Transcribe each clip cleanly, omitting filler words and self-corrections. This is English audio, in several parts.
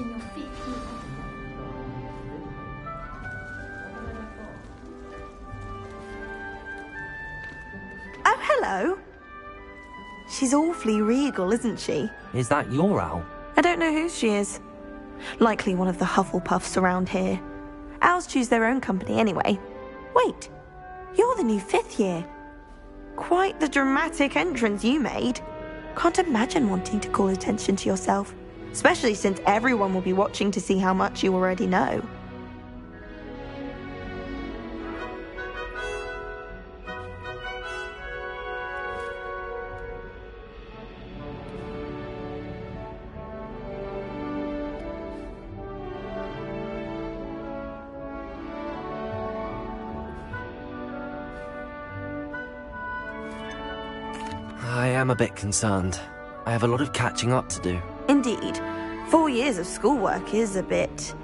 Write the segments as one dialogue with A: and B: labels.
A: in your 5th year.
B: Oh, hello. She's awfully regal, isn't she?
C: Is that your owl?
B: I don't know who she is. Likely one of the Hufflepuffs around here. Owls choose their own company anyway. Wait, you're the new 5th year. Quite the dramatic entrance you made. Can't imagine wanting to call attention to yourself, especially since everyone will be watching to see how much you already know.
C: I am a bit concerned. I have a lot of catching up to do.
B: Indeed, 4 years of schoolwork is a bit...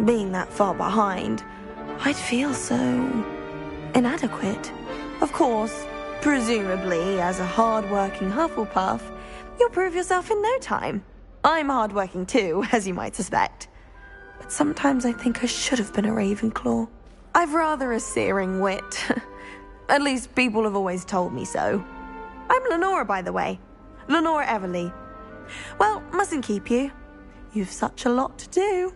B: Being that far behind, I'd feel so... inadequate. Of course, presumably, as a hard-working Hufflepuff, you'll prove yourself in no time. I'm hard-working too, as you might suspect. But sometimes I think I should have been a Ravenclaw. I've rather a searing wit. At least people have always told me so. I'm Lenora, by the way. Lenora Everly. Well, mustn't keep you. You've such a lot to do.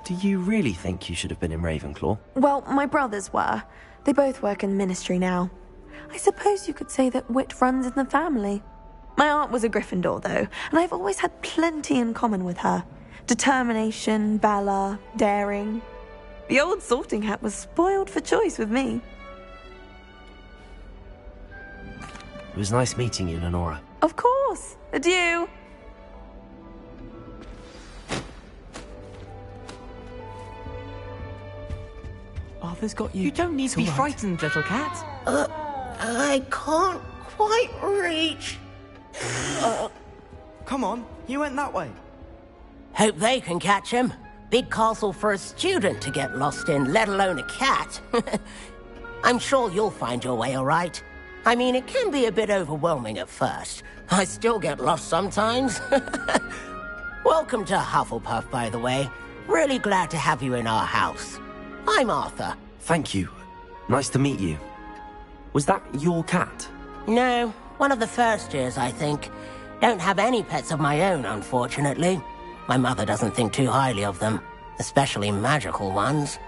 C: Do you really think you should have been in Ravenclaw?
B: Well, my brothers were. They both work in ministry now. I suppose you could say that wit runs in the family. My aunt was a Gryffindor, though, and I've always had plenty in common with her. Determination, valor, daring. The old sorting hat was spoiled for choice with me.
C: It was nice meeting you, Lenora.
B: Of course. Adieu.
D: Arthur's got you.
E: You don't need to be frightened, little cat.
F: I can't quite reach.
D: Come on, he went that way.
F: Hope they can catch him. Big castle for a student to get lost in, let alone a cat. I'm sure you'll find your way all right. I mean, it can be a bit overwhelming at first. I still get lost sometimes. Welcome to Hufflepuff, by the way. Really glad to have you in our house. I'm Arthur.
C: Thank you. Nice to meet you. Was that your cat?
F: No, one of the first years, I think. Don't have any pets of my own, unfortunately. My mother doesn't think too highly of them, especially magical ones.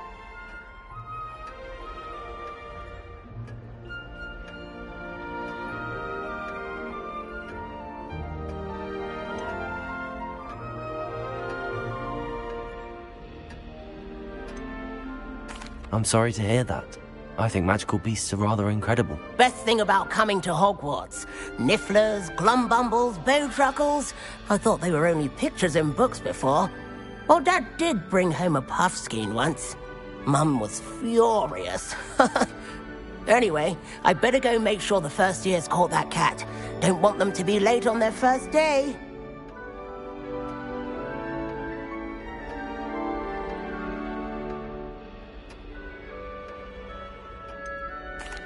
C: I'm sorry to hear that. I think magical beasts are rather incredible.
F: Best thing about coming to Hogwarts. Nifflers, Glumbumbles, Bowtruckles. I thought they were only pictures in books before. Well, Dad did bring home a Puffskein once. Mum was furious. Anyway, I better go make sure the first years caught that cat. Don't want them to be late on their first day.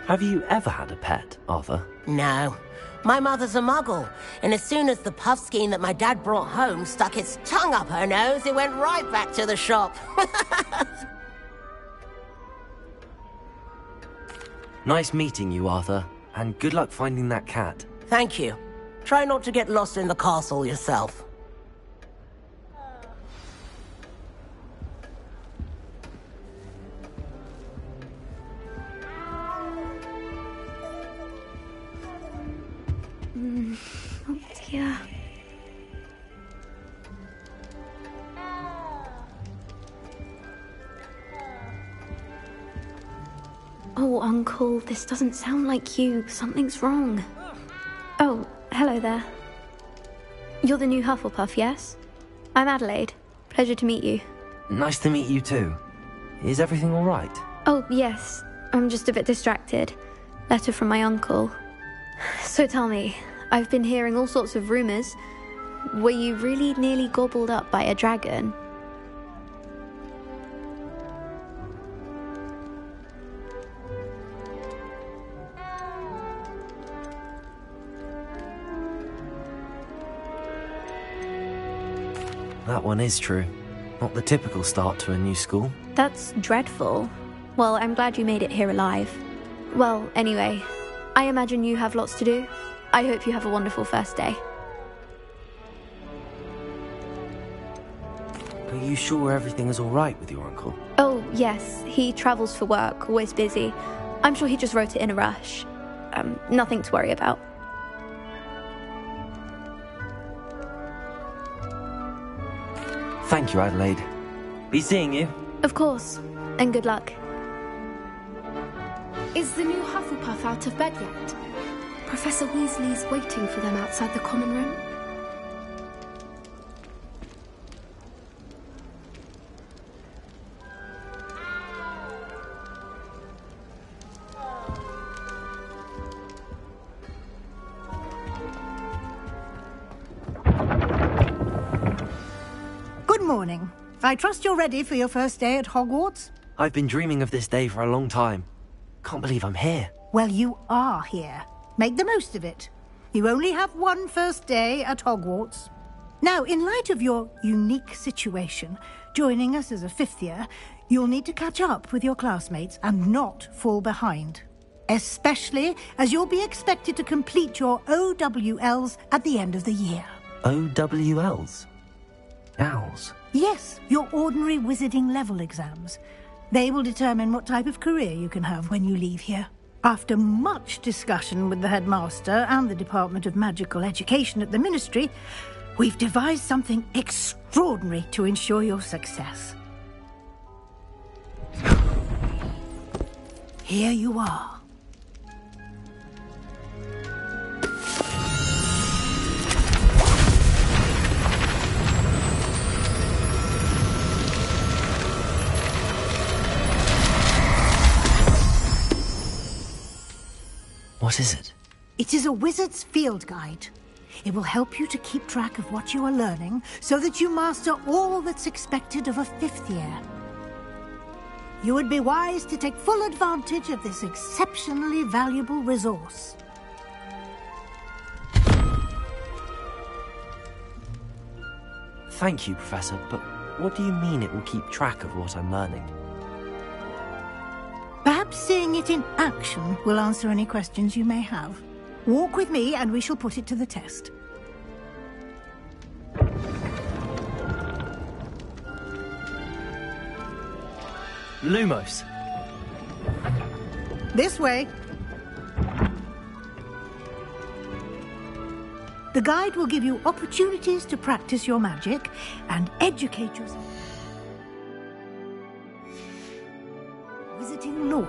C: Have you ever had a pet, Arthur?
F: No. My mother's a muggle, and as soon as the Puffskein that my dad brought home stuck its tongue up her nose, it went right back to the shop.
C: Nice meeting you, Arthur, and good luck finding that cat.
F: Thank you. Try not to get lost in the castle yourself.
A: Oh dear. Oh, Uncle, this doesn't sound like you. Something's wrong. Oh, hello there. You're the new Hufflepuff, yes? I'm Adelaide. Pleasure to meet you.
C: Nice to meet you too. Is everything all right?
A: Oh, yes. I'm just a bit distracted. Letter from my uncle. So tell me, I've been hearing all sorts of rumors. Were you really nearly gobbled up by a dragon?
C: that one is true. Not the typical start to a new school.
A: That's dreadful. Well, I'm glad you made it here alive. Well, anyway, I imagine you have lots to do. I hope you have a wonderful first day.
C: Are you sure everything is all right with your uncle?
A: Oh, yes. He travels for work, always busy. I'm sure he just wrote it in a rush. Nothing to worry about.
C: Thank you, Adelaide. Be seeing you.
A: Of course. And good luck.
G: Is the new Hufflepuff out of bed yet? Professor Weasley's waiting for them outside the common room.
H: Good morning. I trust you're ready for your first day at Hogwarts?
C: I've been dreaming of this day for a long time. Can't believe I'm here.
H: Well, you are here. Make the most of it. You only have one first day at Hogwarts. Now, in light of your unique situation, joining us as a fifth year, you'll need to catch up with your classmates and not fall behind. Especially as you'll be expected to complete your OWLs at the end of the year.
C: OWLs? Owls?
H: Yes, your ordinary wizarding level exams. They will determine what type of career you can have when you leave here. After much discussion with the headmaster and the Department of Magical Education at the Ministry, we've devised something extraordinary to ensure your success. Here you are.
C: What is it?
H: It is a wizard's field guide. It will help you to keep track of what you are learning so that you master all that's expected of a fifth year. You would be wise to take full advantage of this exceptionally valuable resource.
C: Thank you, Professor, but what do you mean it will keep track of what I'm learning?
H: Perhaps seeing it in action will answer any questions you may have. Walk with me and we shall put it to the test.
C: Lumos!
H: This way. The guide will give you opportunities to practice your magic and educate yourself. Visiting law.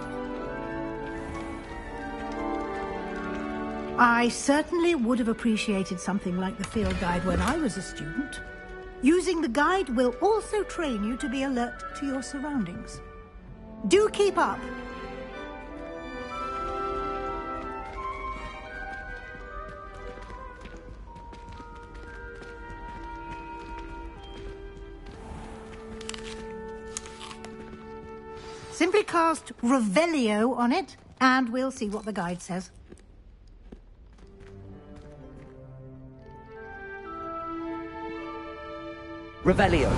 H: I certainly would have appreciated something like the field guide when I was a student. Using the guide will also train you to be alert to your surroundings. Do keep up. Simply cast Revelio on it, and we'll see what the guide says.
E: Revelio.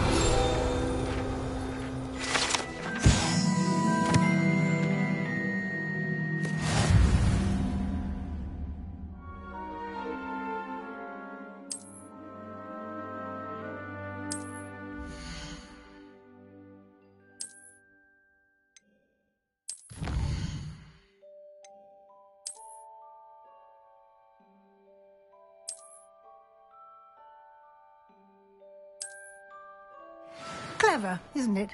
H: Clever, isn't it?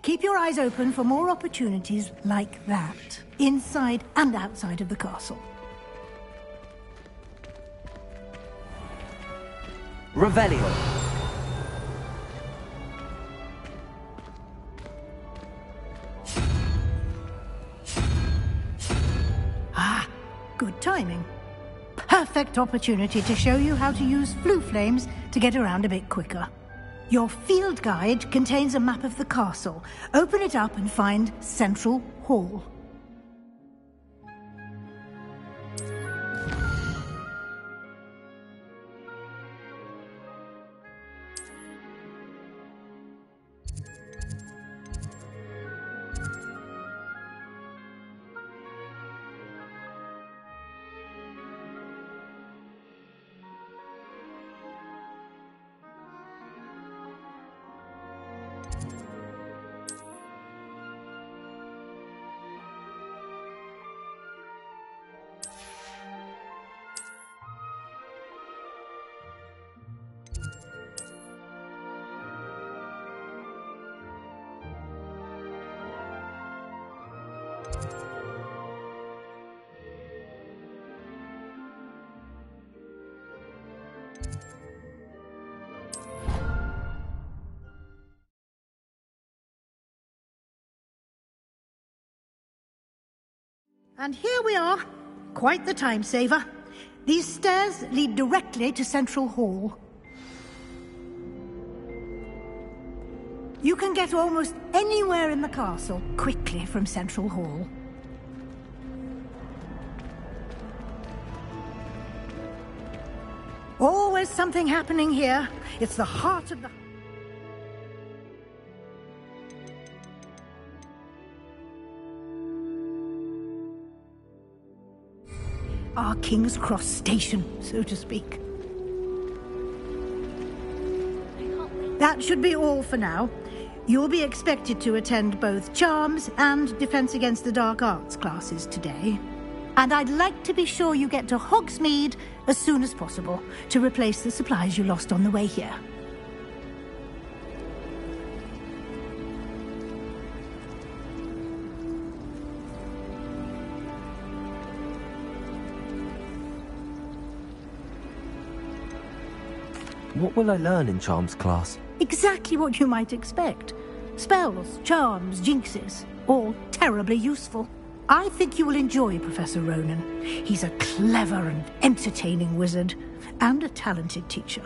H: Keep your eyes open for more opportunities like that, inside and outside of the castle.
E: Revelio.
H: Ah, good timing. Perfect opportunity to show you how to use Floo flames to get around a bit quicker. Your field guide contains a map of the castle. Open it up and find Central Hall. And here we are. Quite the time saver. These stairs lead directly to Central Hall. You can get almost anywhere in the castle quickly from Central Hall. Always something happening here. It's the heart of the... Our King's Cross station, so to speak. That should be all for now. You'll be expected to attend both Charms and Defense Against the Dark Arts classes today. And I'd like to be sure you get to Hogsmeade as soon as possible to replace the supplies you lost on the way here.
C: What will I learn in Charms class?
H: Exactly what you might expect. Spells, charms, jinxes, all terribly useful. I think you will enjoy Professor Ronen. He's a clever and entertaining wizard, and a talented teacher.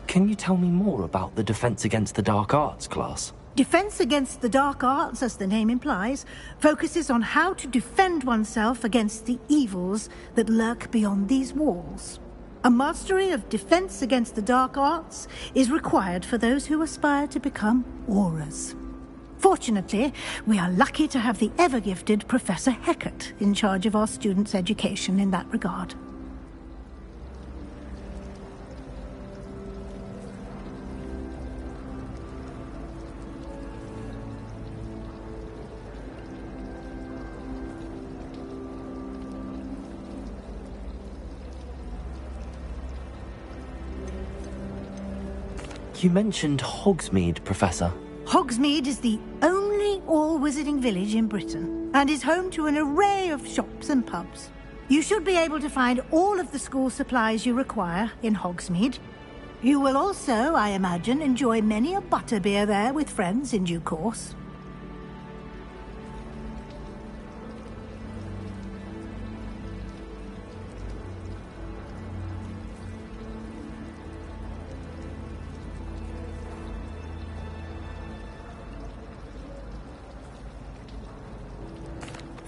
C: Can you tell me more about the Defense Against the Dark Arts class?
H: Defense Against the Dark Arts, as the name implies, focuses on how to defend oneself against the evils that lurk beyond these walls. A mastery of Defense Against the Dark Arts is required for those who aspire to become Aurors. Fortunately, we are lucky to have the ever-gifted Professor Hecat in charge of our students' education in that regard.
C: You mentioned Hogsmeade, Professor.
H: Hogsmeade is the only all-wizarding village in Britain, and is home to an array of shops and pubs. You should be able to find all of the school supplies you require in Hogsmeade. You will also, I imagine, enjoy many a butterbeer there with friends in due course.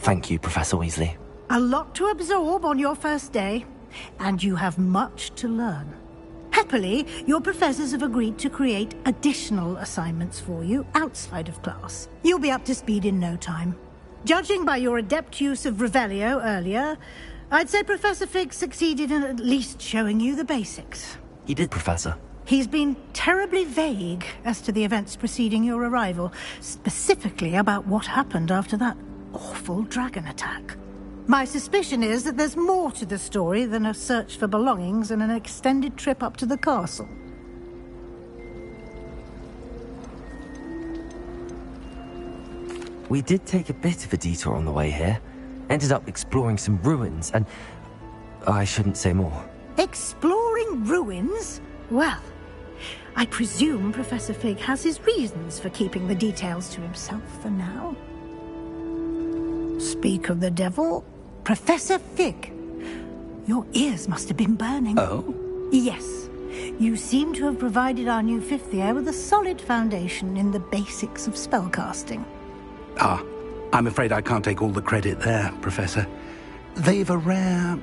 C: Thank you, Professor Weasley.
H: A lot to absorb on your first day, and you have much to learn. Happily, your professors have agreed to create additional assignments for you outside of class. You'll be up to speed in no time. Judging by your adept use of Revelio earlier, I'd say Professor Fig succeeded in at least showing you the basics.
C: He did, Professor.
H: He's been terribly vague as to the events preceding your arrival, specifically about what happened after that awful dragon attack. My suspicion is that there's more to the story than a search for belongings and an extended trip up to the castle.
C: We did take a bit of a detour on the way here. Ended up exploring some ruins and... I shouldn't say more.
H: Exploring ruins? Well, I presume Professor Fig has his reasons for keeping the details to himself for now. Speak of the devil, Professor Fig. Your ears must have been burning.
I: Oh?
H: Yes. You seem to have provided our new fifth year with a solid foundation in the basics of spellcasting.
I: Ah, I'm afraid I can't take all the credit there, Professor. They've a rare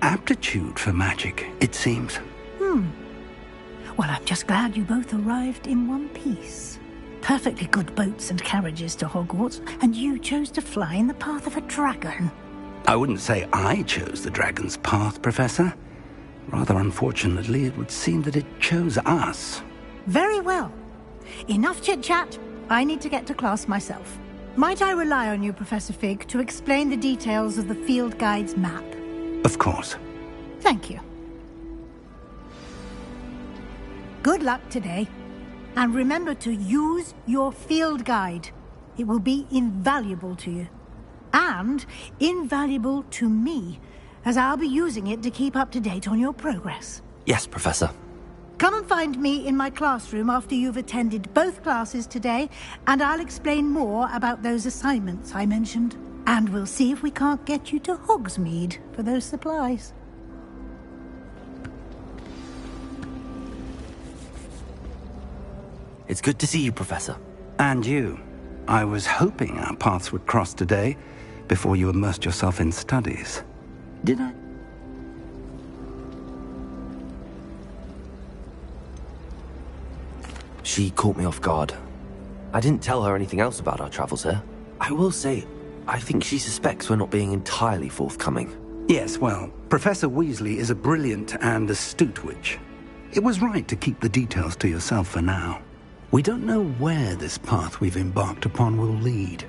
I: aptitude for magic, it seems.
H: Well, I'm just glad you both arrived in one piece. Perfectly good boats and carriages to Hogwarts, and you chose to fly in the path of a dragon.
I: I wouldn't say I chose the dragon's path, Professor. Rather unfortunately, it would seem that it chose us.
H: Very well. Enough chit-chat. I need to get to class myself. Might I rely on you, Professor Fig, to explain the details of the field guide's map?
I: Of course.
H: Thank you. Good luck today. And remember to use your field guide. It will be invaluable to you. And invaluable to me, as I'll be using it to keep up to date on your progress.
C: Yes, Professor.
H: Come and find me in my classroom after you've attended both classes today, and I'll explain more about those assignments I mentioned. And we'll see if we can't get you to Hogsmeade for those supplies.
C: It's good to see you, Professor.
I: And you. I was hoping our paths would cross today, before you immersed yourself in studies. Did I?
C: She caught me off guard. I didn't tell her anything else about our travels here. I will say, I think she suspects we're not being entirely forthcoming.
I: Yes, well, Professor Weasley is a brilliant and astute witch. It was right to keep the details to yourself for now. We don't know where this path we've embarked upon will lead.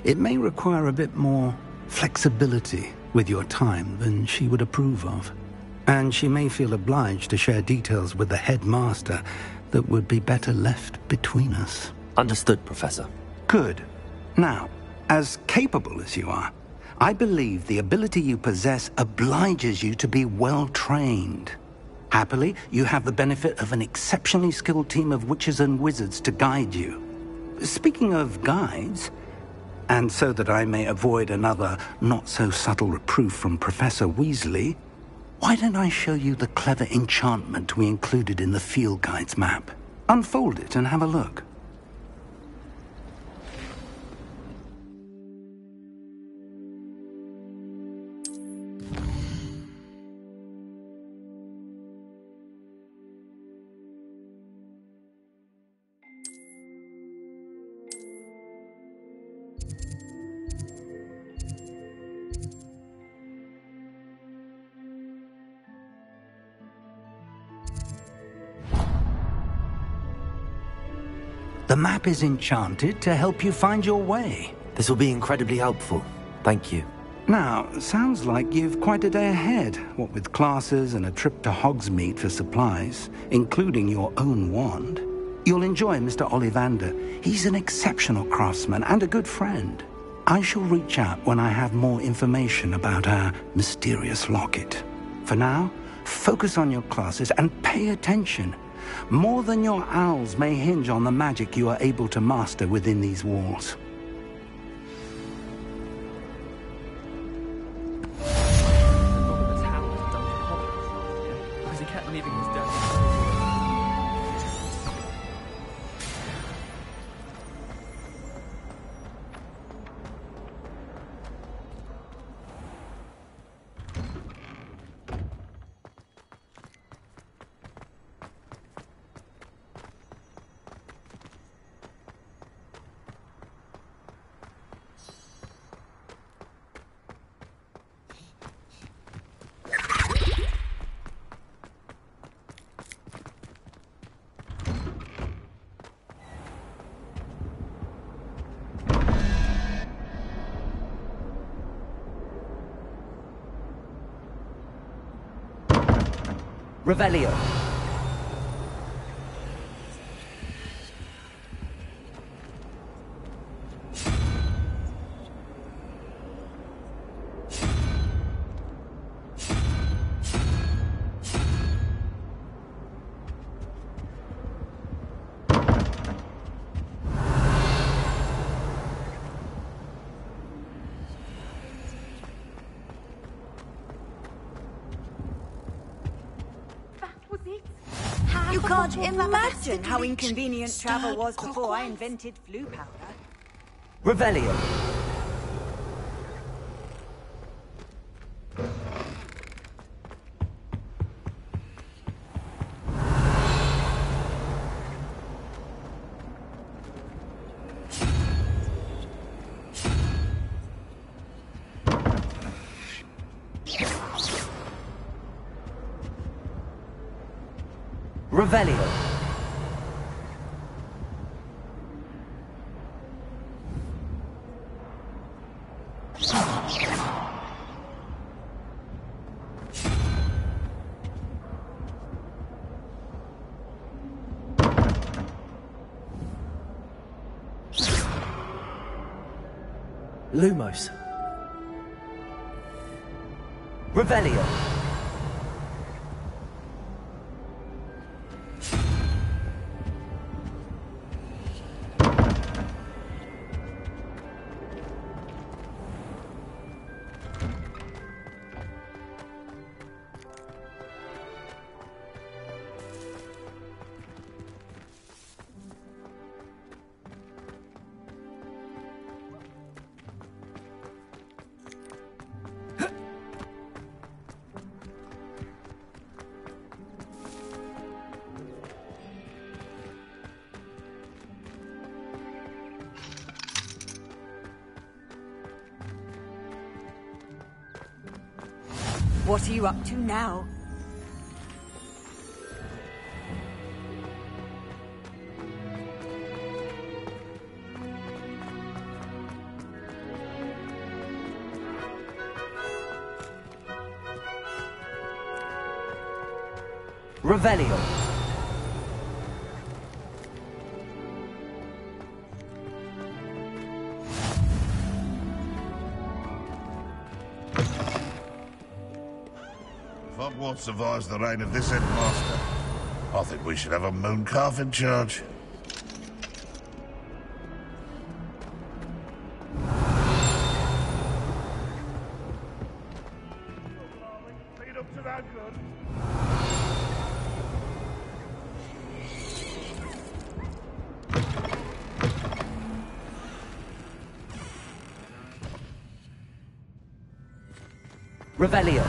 I: It may require a bit more flexibility with your time than she would approve of. And she may feel obliged to share details with the headmaster that would be better left between us.
C: Understood, Professor.
I: Good. Now, as capable as you are, I believe the ability you possess obliges you to be well-trained. Happily, you have the benefit of an exceptionally skilled team of witches and wizards to guide you. Speaking of guides, and so that I may avoid another not-so-subtle reproof from Professor Weasley, why don't I show you the clever enchantment we included in the field guide's map? Unfold it and have a look. The map is enchanted to help you find your way.
C: This will be incredibly helpful. Thank you.
I: Now, sounds like you've quite a day ahead, what with classes and a trip to Hogsmeade for supplies, including your own wand. You'll enjoy Mr. Ollivander. He's an exceptional craftsman and a good friend. I shall reach out when I have more information about our mysterious locket. For now, focus on your classes and pay attention. More than your owls may hinge on the magic you are able to master within these walls.
D: Because he kept leaving his desk.
E: Revelio.
J: You can't imagine how inconvenient travel was before I invented flu powder.
E: Revelio. Revelio.
C: Lumos.
E: Revelio.
J: What are you up to now?
E: Revelio.
K: If Hogwarts survives the reign of this headmaster, I think we should have a mooncalf in charge. Lead up to that good.
E: Revelio.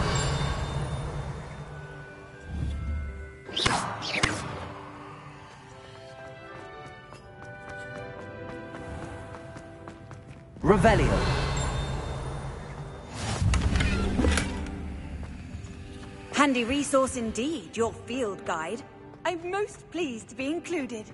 E: Revelio.
J: Handy resource indeed, your field guide. I'm most pleased to be included.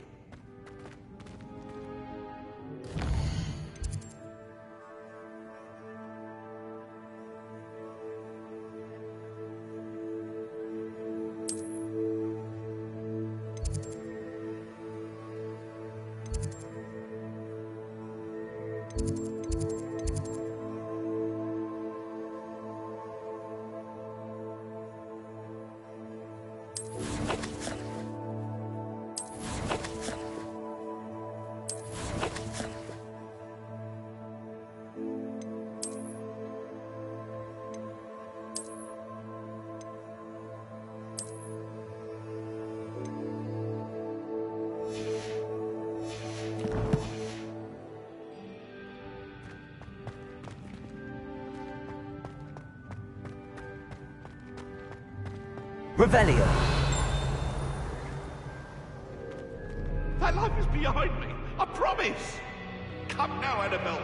E: Revelio.
L: That life is behind me. I promise. Come now, Annabelle.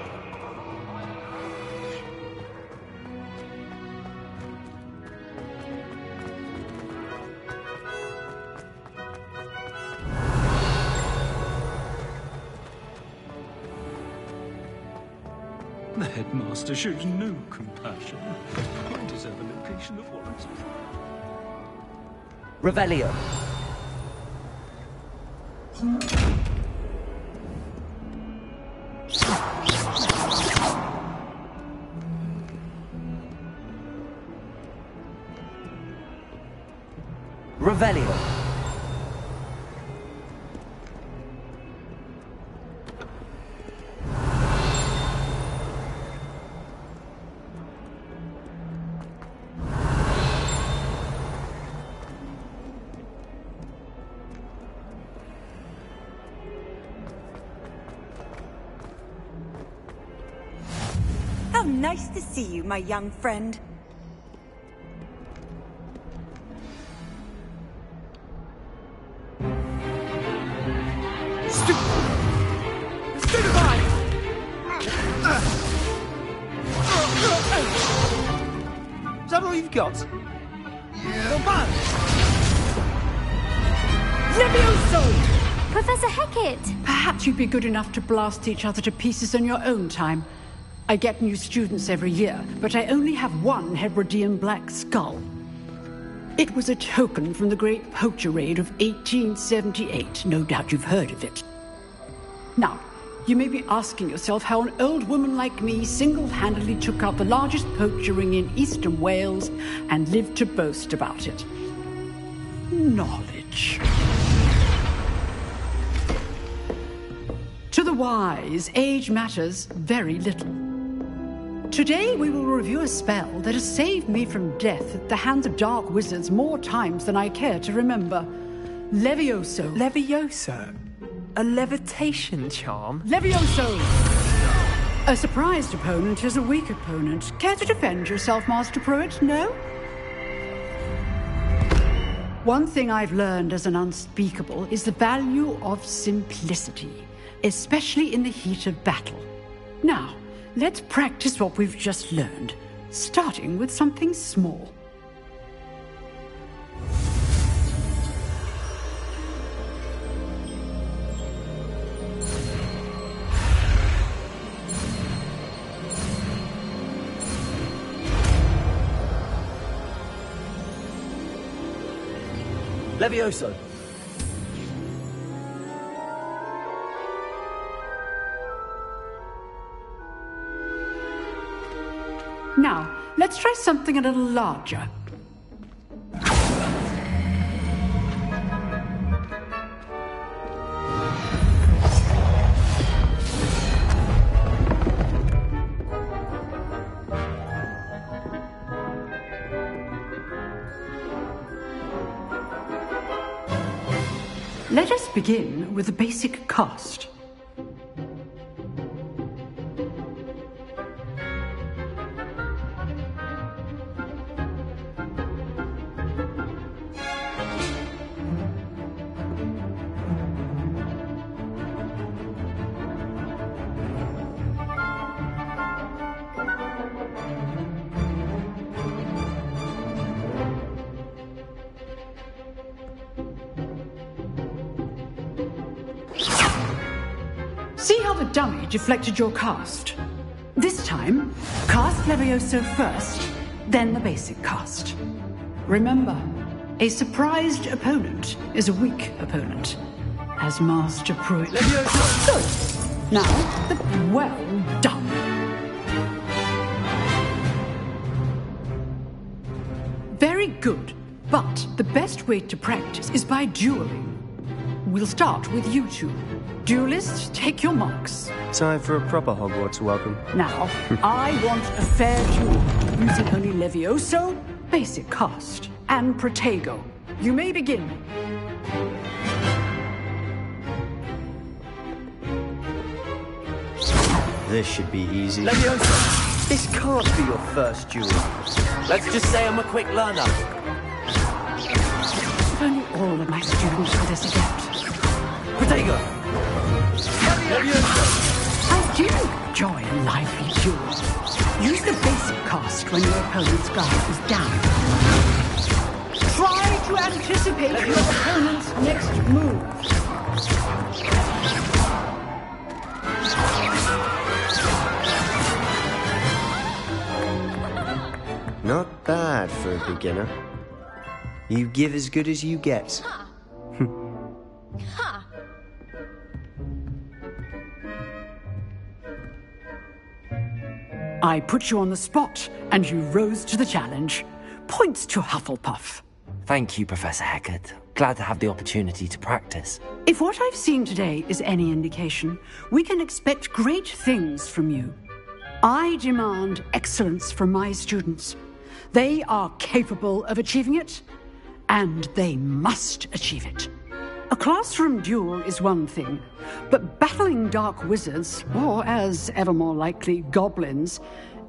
M: The headmaster shows no compassion. I deserve a location of warrants.
E: Revelio. Revelio.
J: How nice to see you, my young friend.
E: Is that all you've got?
J: Yeah.
G: Levioso! Professor Hecat!
N: Perhaps you'd be good enough to blast each other to pieces in your own time. I get new students every year, but I only have one Hebridean black skull. It was a token from the Great Poacher Raid of 1878. No doubt you've heard of it. Now, you may be asking yourself how an old woman like me single-handedly took out the largest poacher ring in eastern Wales and lived to boast about it. Knowledge. To the wise, age matters very little. Today we will review a spell that has saved me from death at the hands of dark wizards more times than I care to remember. Levioso.
D: Levioso? A levitation charm?
N: Levioso! A surprised opponent is a weak opponent. Care to defend yourself, Master Pruitt? No? One thing I've learned as an unspeakable is the value of simplicity, especially in the heat of battle. Now, let's practice what we've just learned, starting with something small.
E: Levioso!
N: Now, let's try something a little larger. Let us begin with the basic cast. See how the dummy deflected your cast? This time, cast Levioso first, then the basic cast. Remember, a surprised opponent is a weak opponent, as Master Pruitt.
E: Levioso!
N: Good. Now, well done. Very good, but the best way to practice is by dueling. We'll start with you two. Duelists, take your marks.
O: Time for a proper Hogwarts welcome.
N: Now, I want a fair duel, using only Levioso, basic cast, and Protego. You may begin.
O: This should be easy.
E: Levioso!
O: This can't be your first duel.
C: Let's just say I'm a quick learner.
N: If only all of my students were this adept.
C: Protego!
N: I do enjoy a lively duel. Use the basic cast when your opponent's guard is down. Try to anticipate your opponent's next move.
O: Not bad for a beginner. You give as good as you get.
N: I put you on the spot, and you rose to the challenge. Points to Hufflepuff.
C: Thank you, Professor Hecat. Glad to have the opportunity to practice.
N: If what I've seen today is any indication, we can expect great things from you. I demand excellence from my students. They are capable of achieving it, and they must achieve it. A classroom duel is one thing, but battling dark wizards, or as ever more likely, goblins,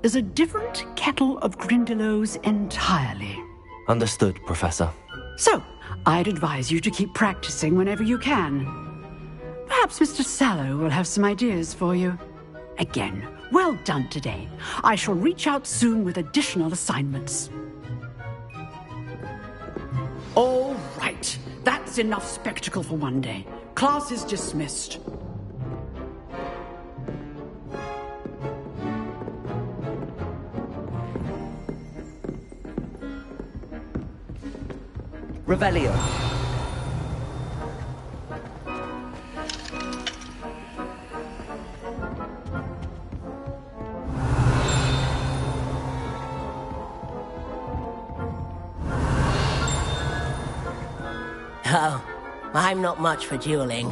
N: is a different kettle of Grindylows entirely.
C: Understood, Professor.
N: So, I'd advise you to keep practicing whenever you can. Perhaps Mr. Sallow will have some ideas for you. Again, well done today. I shall reach out soon with additional assignments. All right. That's enough spectacle for one day. Class is dismissed.
E: Revelio.
F: Oh, I'm not much for dueling.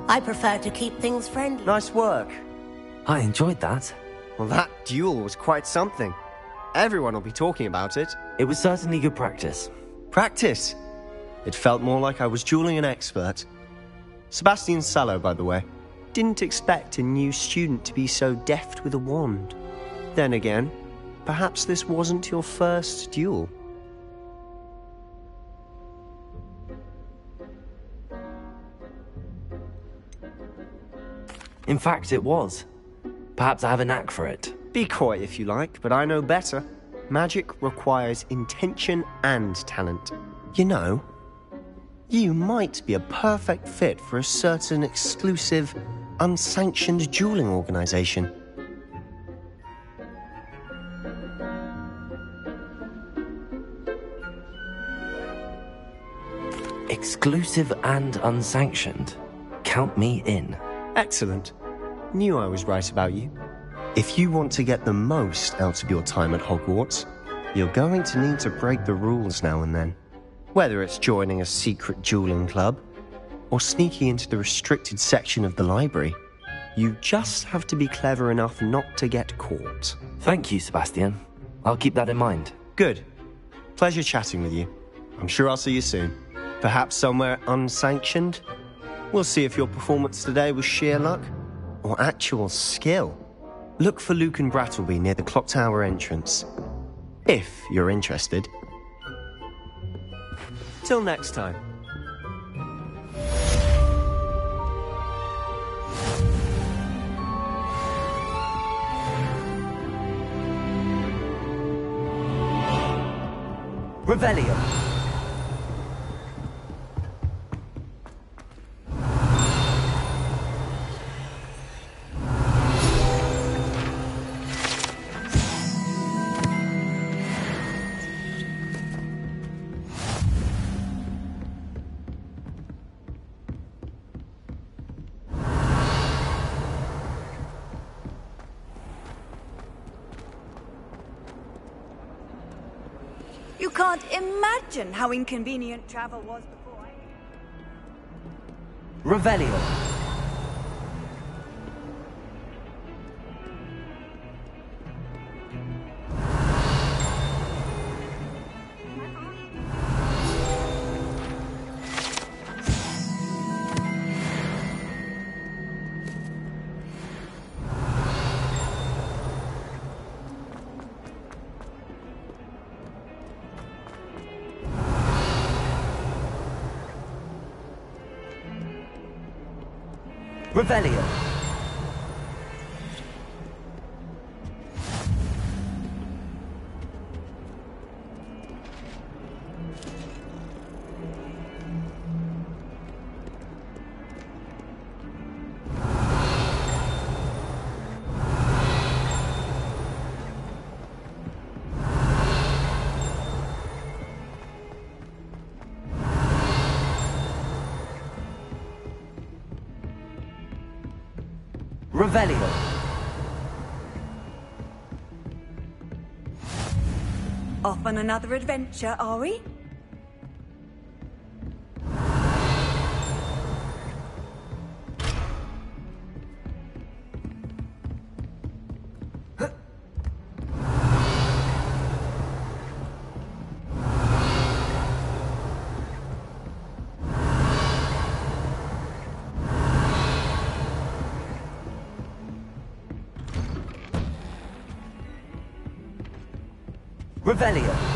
F: I prefer to keep things friendly.
O: Nice work.
C: I enjoyed that.
O: Well, that duel was quite something. Everyone will be talking about it.
C: It was certainly good practice.
O: Practice? It felt more like I was dueling an expert. Sebastian Sallow, by the way. Didn't expect a new student to be so deft with a wand. Then again, perhaps this wasn't your first duel.
C: In fact, it was. Perhaps I have a knack for it.
O: Be coy if you like, but I know better. Magic requires intention and talent. You know, you might be a perfect fit for a certain exclusive, unsanctioned dueling organization.
C: Exclusive and unsanctioned. Count me in.
O: Excellent. Knew I was right about you. If you want to get the most out of your time at Hogwarts, you're going to need to break the rules now and then. Whether it's joining a secret dueling club, or sneaking into the restricted section of the library, you just have to be clever enough not to get caught.
C: Thank you, Sebastian. I'll keep that in mind.
O: Good. Pleasure chatting with you. I'm sure I'll see you soon. Perhaps somewhere unsanctioned? We'll see if your performance today was sheer luck or actual skill. Look for Luke and Brattleby near the Clock Tower entrance. If you're interested. Till next time.
E: Revelio.
J: You can't imagine how inconvenient travel was before
E: Revelio. Revelio. Revelio.
J: Off on another adventure, are we?
E: Revelio.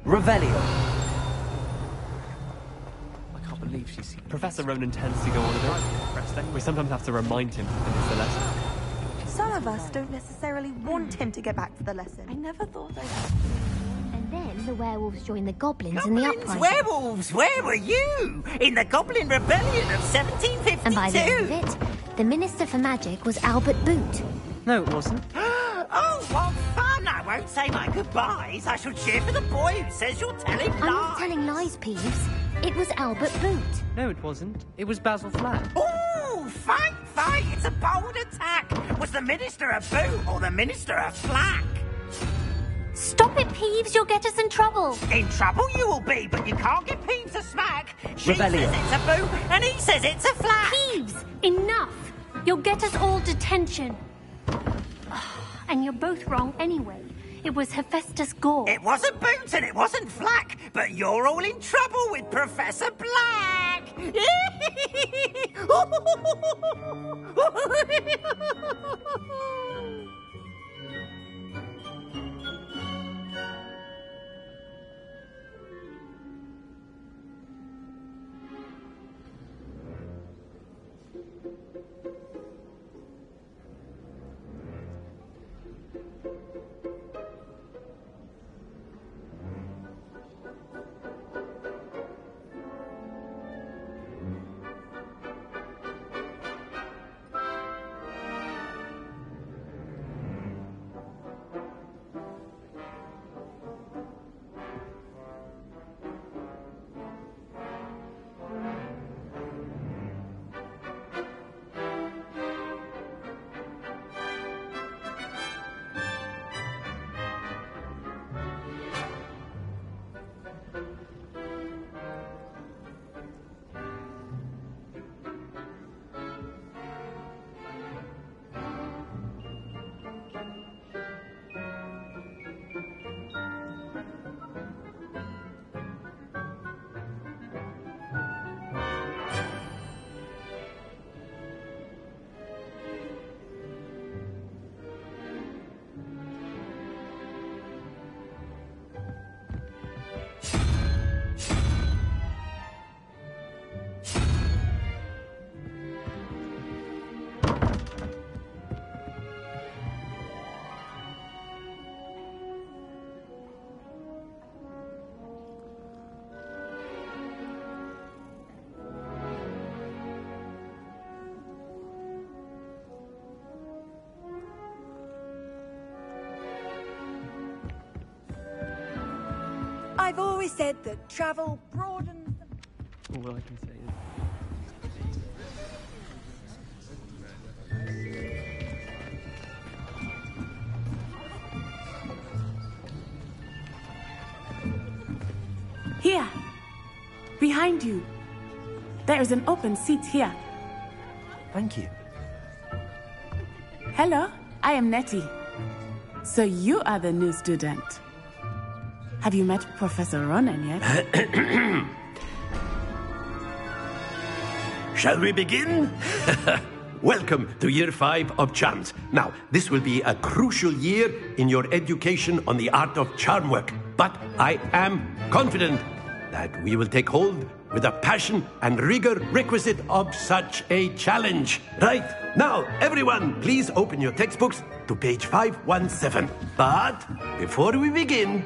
E: Revelio.
D: I can't believe she's... Professor Ronan tends to go on a bit. We sometimes have to remind him to finish the lesson.
B: Some of us don't necessarily want him to get back to the lesson. I never thought I'd...
P: And then the werewolves joined the goblins in the uprising.
Q: Werewolves, where were you? In the Goblin Rebellion of 1752.
P: And by the end of it, the Minister for Magic was Albert Boot.
D: No, it wasn't.
Q: Oh, what fun! I won't say my goodbyes. I shall cheer for the boy who says you're telling lies.
P: I'm not telling lies, Peeves. It was Albert Boot.
D: No, it wasn't. It was Basil Flack.
Q: Oh, fight! It's a bold attack. Was the Minister a Boot or the Minister a Flack?
P: Stop it, Peeves. You'll get us in trouble.
Q: In trouble you will be, but you can't get Peeves a smack. She
E: Revelio.
Q: says it's a Boot, and he says it's a Flack.
P: Peeves, enough. You'll get us all detention. And you're both wrong anyway. It was Hephaestus Gore.
Q: It wasn't Boot and it wasn't Flack, but you're all in trouble with Professor Black.
J: I've always said that travel broadens...
D: All I can say is...
R: Here. Behind you. There is an open seat here.
C: Thank you.
R: Hello, I am Nettie. So you are the new student. Have you met Professor Ronan yet?
S: Shall we begin? Welcome to Year 5 of Charms. Now, this will be a crucial year in your education on the art of charm work. But I am confident that we will take hold with the passion and rigor requisite of such a challenge. Right, now, everyone, please open your textbooks to page 517. But before we begin,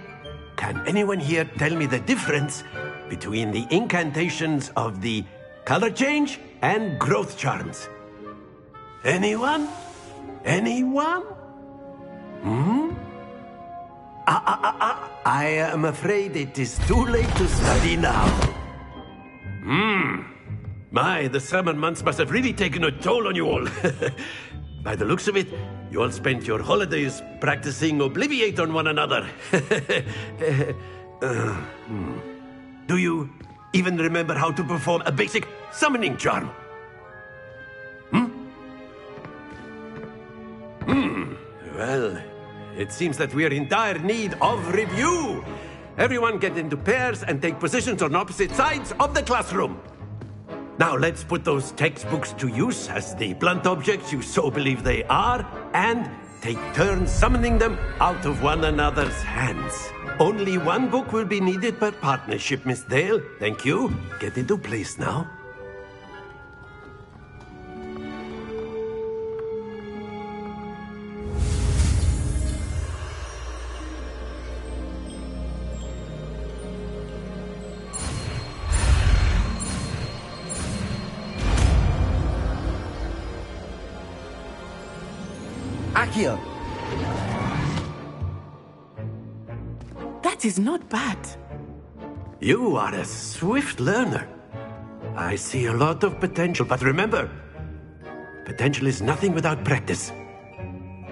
S: can anyone here tell me the difference between the incantations of the color change and growth charms? Anyone? Anyone? I am afraid it is too late to study now. My, the summer months must have really taken a toll on you all. By the looks of it, you all spent your holidays practicing Obliviate on one another. Do you even remember how to perform a basic summoning charm? Well, it seems that we are in dire need of review. Everyone get into pairs and take positions on opposite sides of the classroom. Now let's put those textbooks to use as the blunt objects you so believe they are, and take turns summoning them out of one another's hands. Only one book will be needed per partnership, Miss Dale. Thank you. Get into place now.
E: Accio!
R: That is not bad.
S: You are a swift learner. I see a lot of potential, but remember, potential is nothing without practice.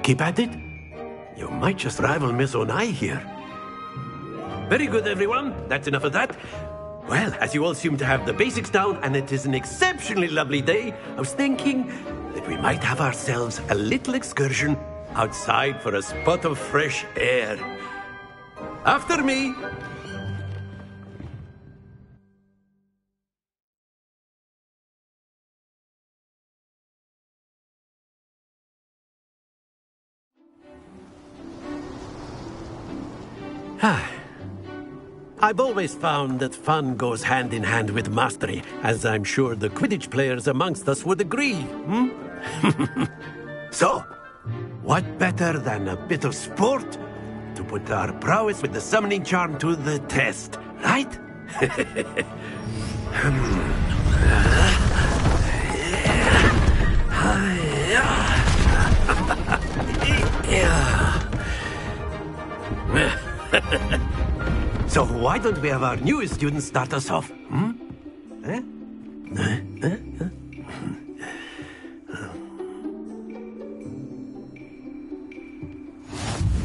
S: Keep at it. You might just rival Miss Onai here. Very good, everyone. That's enough of that. Well, as you all seem to have the basics down, and it is an exceptionally lovely day, I was thinking that we might have ourselves a little excursion outside for a spot of fresh air. After me. I've always found that fun goes hand in hand with mastery, as I'm sure the Quidditch players amongst us would agree. So, what better than a bit of sport to put our prowess with the summoning charm to the test, right? So why don't we have our newest student start us off?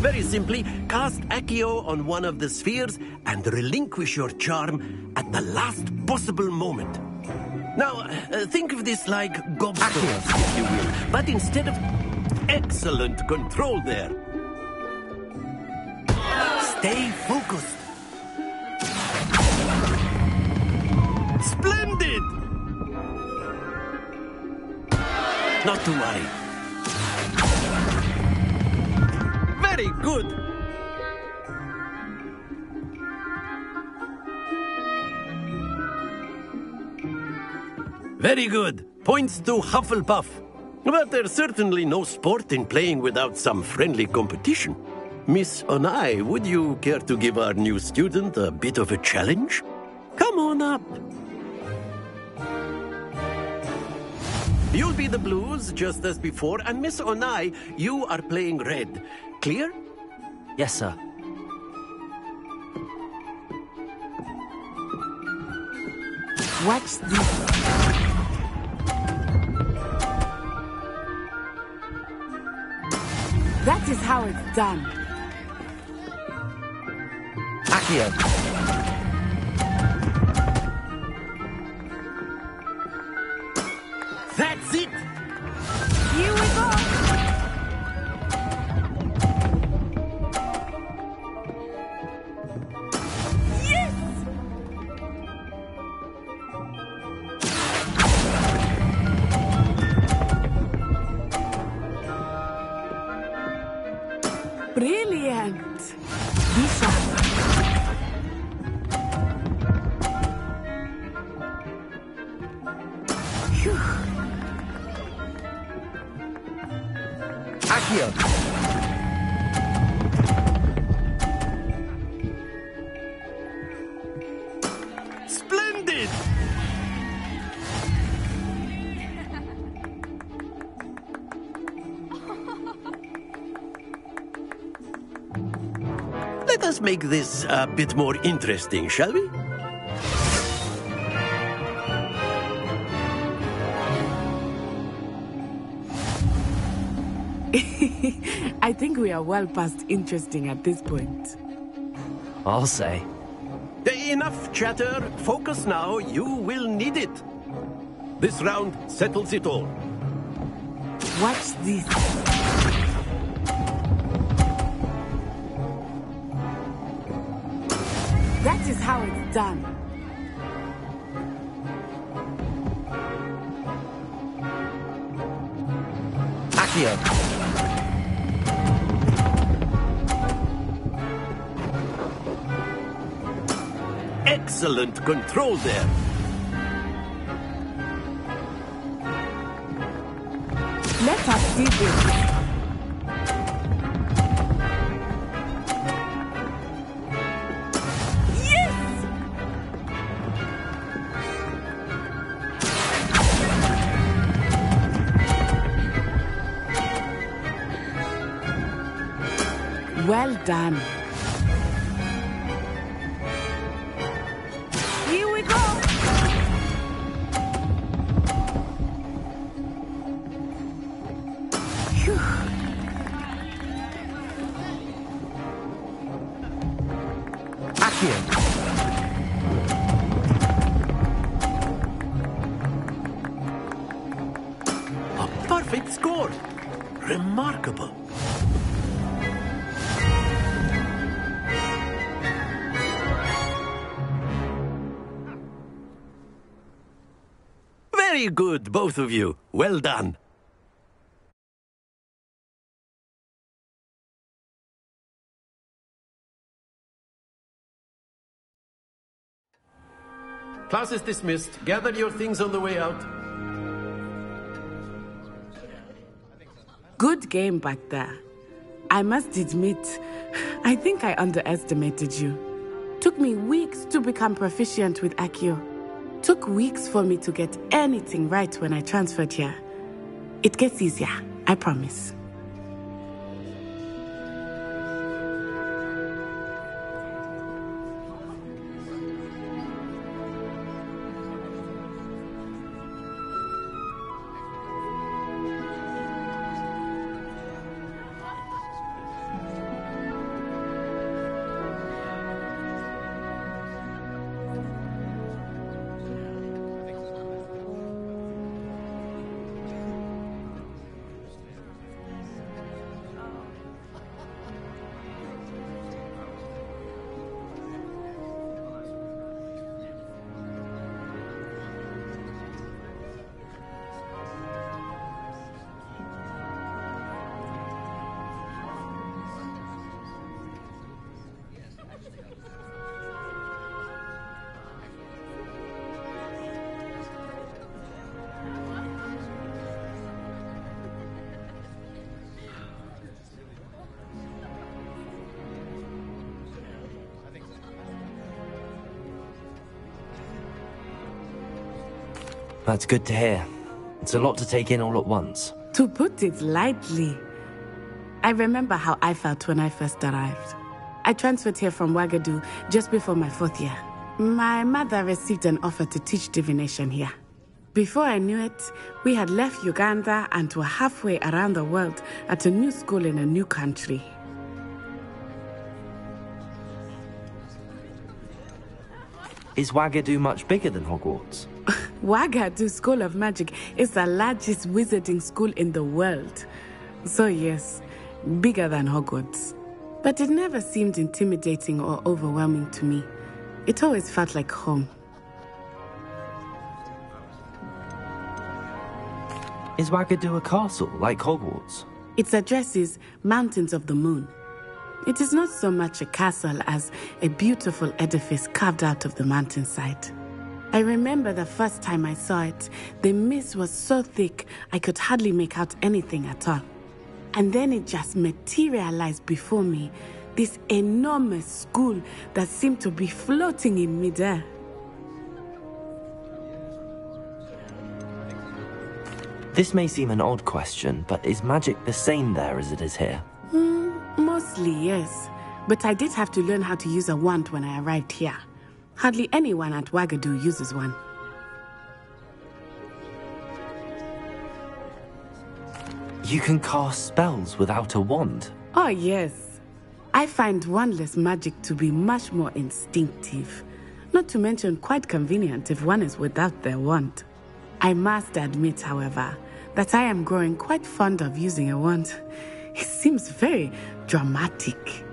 S: Very simply, cast Accio on one of the spheres and relinquish your charm at the last possible moment. Now, think of this like gobstones, if you will, but instead of... Excellent control there. Stay focused. Splendid! Not to worry. Very good. Very good. Points to Hufflepuff. But there's certainly no sport in playing without some friendly competition. Miss Onai, would you care to give our new student a bit of a challenge? Come on up. You'll be the blues, just as before, and Miss Onai, you are playing red. Clear?
E: Yes, sir.
R: Watch this. That is how it's done.
C: Accio.
S: That's it!
J: Here we go!
R: Yes! Brilliant! Be sharp. Phew.
C: Accio.
S: Splendid! Let us make this a bit more interesting, shall we?
R: I think we are well past interesting at this point.
C: I'll say.
S: Enough chatter. Focus now. You will need it. This round settles it all.
R: Watch this. That is how it's done.
C: Accio.
S: Excellent control there.
R: Let us see this. Yes! Well done.
J: Here we go!
S: A perfect score. Remarkable. Very good, both of you. Well done. Class is dismissed. Gather your things on the way out.
R: Good game back there. I must admit, I think I underestimated you. Took me weeks to become proficient with Accio. Took weeks for me to get anything right when I transferred here. It gets easier, I promise.
C: That's good to hear. It's a lot to take in all at once.
R: To put it lightly, I remember how I felt when I first arrived. I transferred here from Wagadu just before my 4th year. My mother received an offer to teach divination here. Before I knew it, we had left Uganda and were halfway around the world at a new school in a new country.
C: Is Wagadu much bigger than Hogwarts?
R: Wagadu School of Magic is the largest wizarding school in the world. So yes, bigger than Hogwarts. But it never seemed intimidating or overwhelming to me. It always felt like home.
C: Is Wagadu a castle, like Hogwarts?
R: Its address is Mountains of the Moon. It is not so much a castle as a beautiful edifice carved out of the mountainside. I remember the first time I saw it, the mist was so thick I could hardly make out anything at all. And then it just materialized before me, this enormous school that seemed to be floating in midair.
C: This may seem an odd question, but is magic the same there as it is here?
R: Mostly, yes. But I did have to learn how to use a wand when I arrived here. Hardly anyone at Wagadu uses one.
C: You can cast spells without a wand?
R: Oh, yes. I find wandless magic to be much more instinctive. Not to mention quite convenient if one is without their wand. I must admit, however, that I am growing quite fond of using a wand. It seems very dramatic.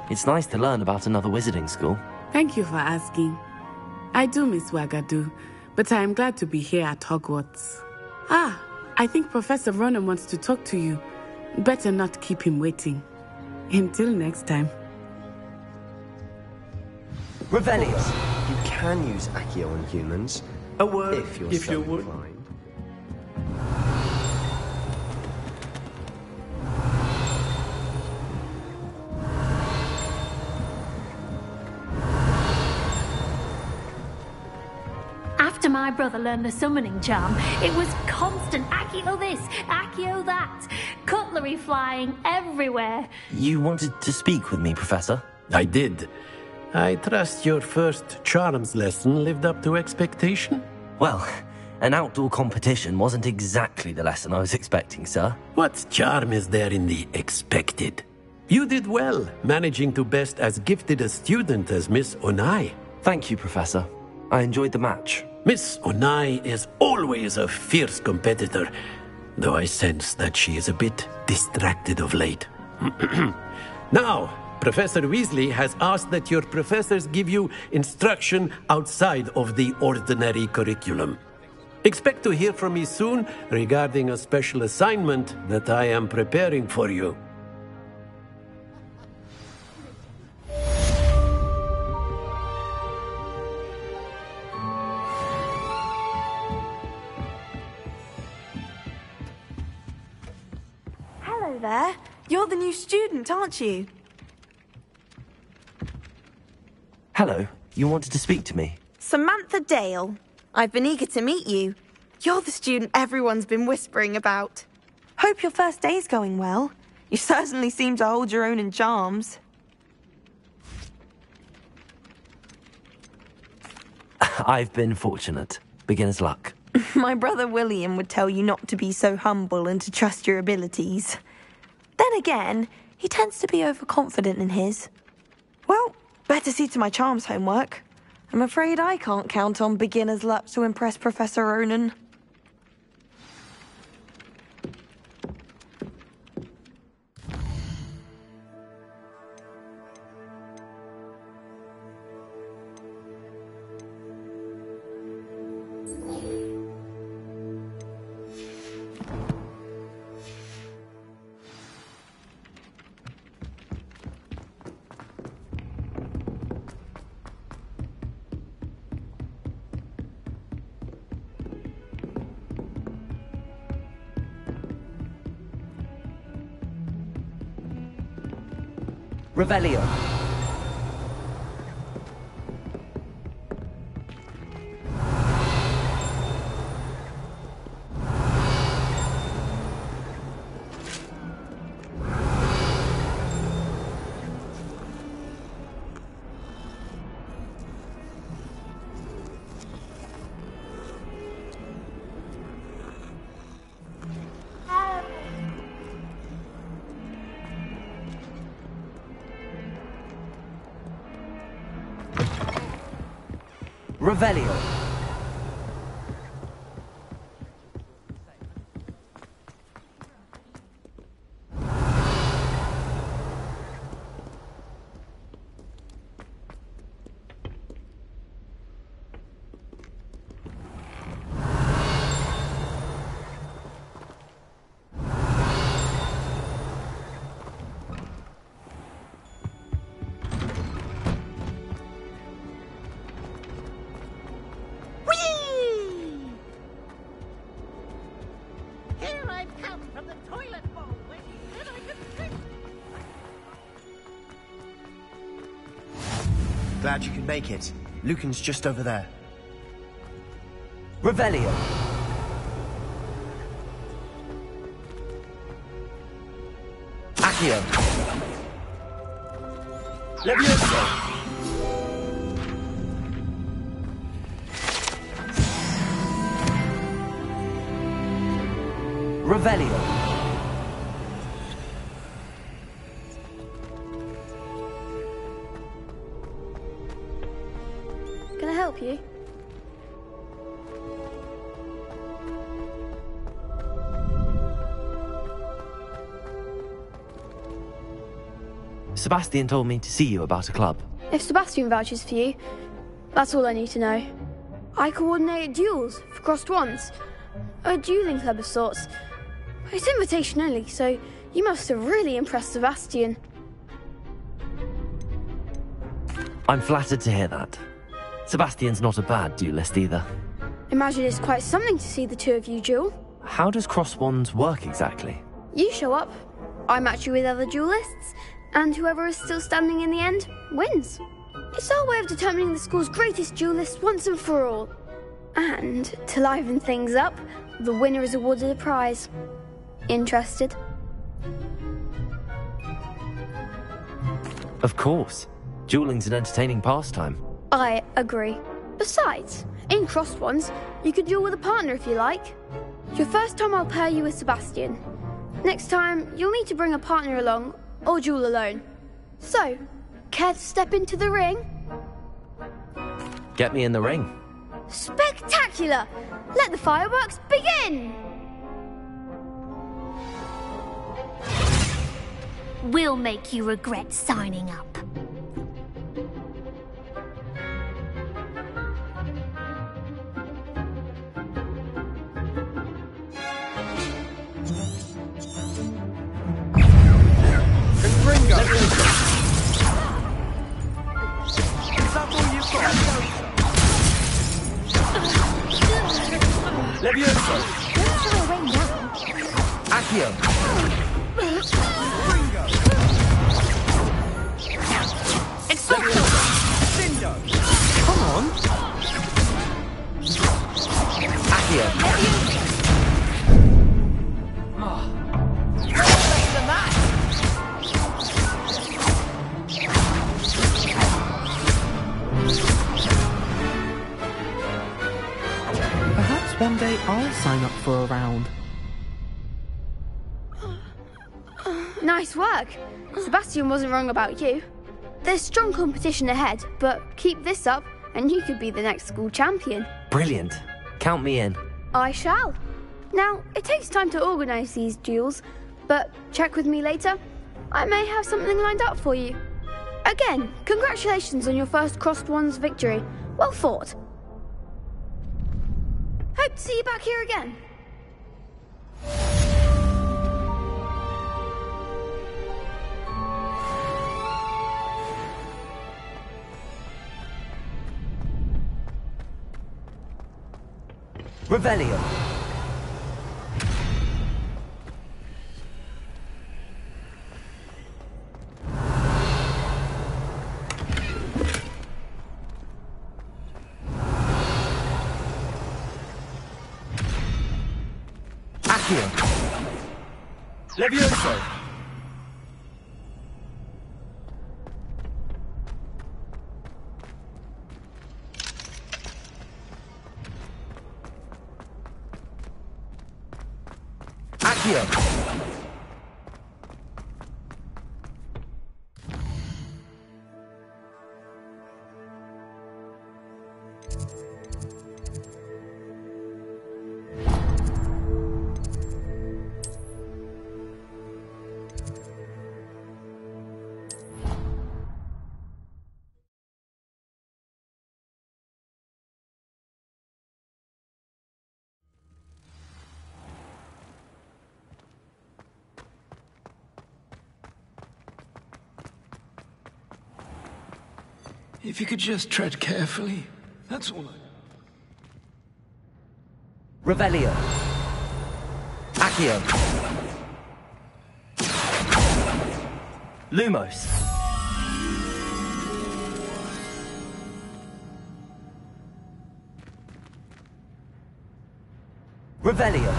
C: It's nice to learn about another wizarding school.
R: Thank you for asking. I do miss Wagadu, but I am glad to be here at Hogwarts. I think Professor Ronen wants to talk to you. Better not keep him waiting. Until next time.
O: Revelio. You can use Accio on humans.
S: A word,
O: if you're
S: if
O: so
S: you would.
O: inclined.
P: After my brother learned the summoning charm, it was constant Accio this, Accio that, cutlery flying everywhere.
C: You wanted to speak with me, Professor?
S: I did. I trust your first charms lesson lived up to expectation?
C: Well, an outdoor competition wasn't exactly the lesson I was expecting, sir.
S: What charm is there in the expected? You did well, managing to best as gifted a student as Miss Onai.
C: Thank you, Professor. I enjoyed the match.
S: Miss Onai is always a fierce competitor, though I sense that she is a bit distracted of late. Now, Professor Weasley has asked that your professors give you instruction outside of the ordinary curriculum. Expect to hear from me soon regarding a special assignment that I am preparing for you.
B: Hello there. You're the new student, aren't you?
C: Hello. You wanted to speak to me?
B: Samantha Dale. I've been eager to meet you. You're the student everyone's been whispering about. Hope your first day's going well. You certainly seem to hold your own in charms.
C: I've been fortunate. Beginner's luck.
B: My brother William would tell you not to be so humble and to trust your abilities. Then again, he tends to be overconfident in his. Well, better see to my charms homework. I'm afraid I can't count on beginner's luck to impress Professor Ronen.
E: Revelio. Revelio.
Q: Here I come from the toilet bowl where you said I could sit.
O: Glad you could make it. Lucan's just over there.
E: Revelio. Accio. Levioso. Revelio.
A: Can I help you?
C: Sebastian told me to see you about a club.
A: If Sebastian vouches for you, that's all I need to know. I coordinate duels for crossed wands. A dueling club of sorts. It's invitation only, so you must have really impressed Sebastian.
C: I'm flattered to hear that. Sebastian's not a bad duelist either.
A: Imagine it's quite something to see the two of you duel.
C: How does cross wands work exactly?
A: You show up, I match you with other duelists, and whoever is still standing in the end wins. It's our way of determining the school's greatest duelist once and for all. And to liven things up, the winner is awarded a prize. Interested?
C: Of course. Dueling's an entertaining pastime.
A: I agree. Besides, in crossed ones, you could duel with a partner if you like. Your first time I'll pair you with Sebastian. Next time, you'll need to bring a partner along, or duel alone. So, care to step into the ring?
C: Get me in the ring.
A: Spectacular! Let the fireworks begin!
P: We'll make you regret signing up.
Q: Ringo! Is that all you've got?
E: Levioso. Accio.
Q: Ringo!
E: Exorcio.
Q: Cindo!
E: Come on. Accio.
Q: Better than that!
T: Perhaps one day I'll sign up for a round.
A: Nice work. Sebastian wasn't wrong about you. There's strong competition ahead, but keep this up and you could be the next school champion.
C: Brilliant. Count me in.
A: I shall. Now, it takes time to organise these duels, but check with me later. I may have something lined up for you. Again, congratulations on your first crossed wands victory. Well fought. Hope to see you back here again.
E: Revelio. Accio. Levioso. Accio.
M: If you could just tread carefully, that's all I...
C: Revelio. Accio. Lumos. Revelio.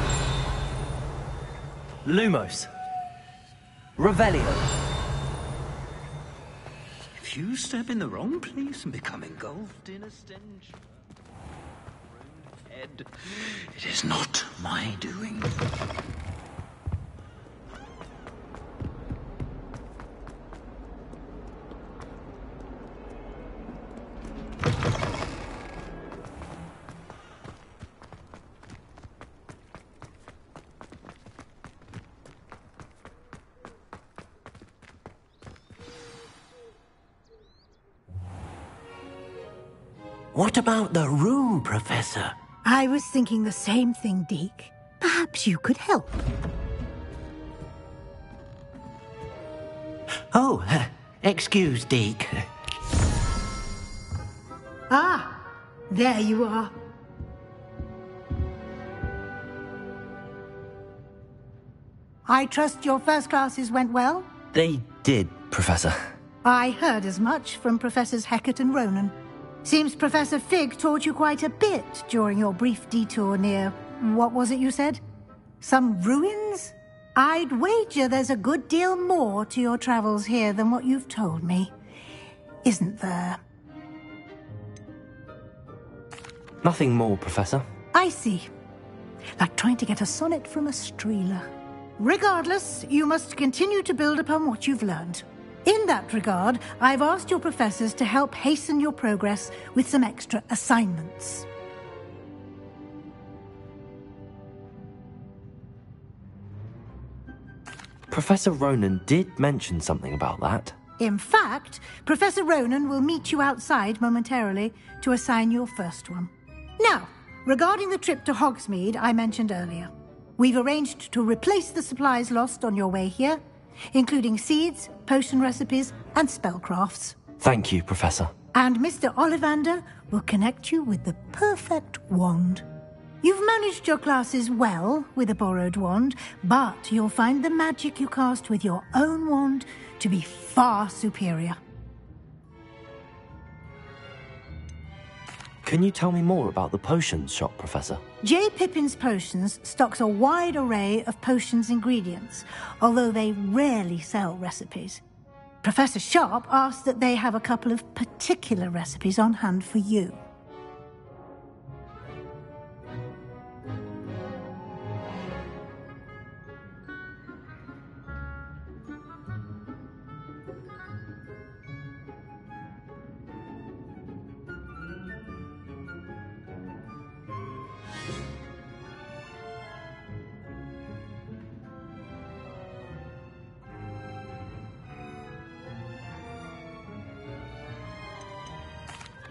C: Lumos. Revelio.
M: If you step in the wrong place and become engulfed in a stench... head, it is not my doing.
F: What about the room, Professor?
H: I was thinking the same thing, Deke. Perhaps you could help.
F: Oh, excuse, Deke.
H: Ah, there you are. I trust your first classes went well?
C: They did, Professor.
H: I heard as much from Professors Hecat and Ronan. Seems Professor Fig taught you quite a bit during your brief detour near... what was it you said? Some ruins? I'd wager there's a good deal more to your travels here than what you've told me. Isn't there?
C: Nothing more, Professor.
H: I see. Like trying to get a sonnet from a streeler. Regardless, you must continue to build upon what you've learned. In that regard, I've asked your professors to help hasten your progress with some extra assignments.
C: Professor Ronan did mention something about that.
H: In fact, Professor Ronan will meet you outside momentarily to assign your first one. Now, regarding the trip to Hogsmeade I mentioned earlier, we've arranged to replace the supplies lost on your way here, including seeds, potion recipes, and spellcrafts.
C: Thank you, Professor.
H: And Mr. Ollivander will connect you with the perfect wand. You've managed your classes well with a borrowed wand, but you'll find the magic you cast with your own wand to be far superior.
C: Can you tell me more about the potions shop, Professor?
H: J. Pippin's Potions stocks a wide array of potions ingredients, although they rarely sell recipes. Professor Sharp asked that they have a couple of particular recipes on hand for you.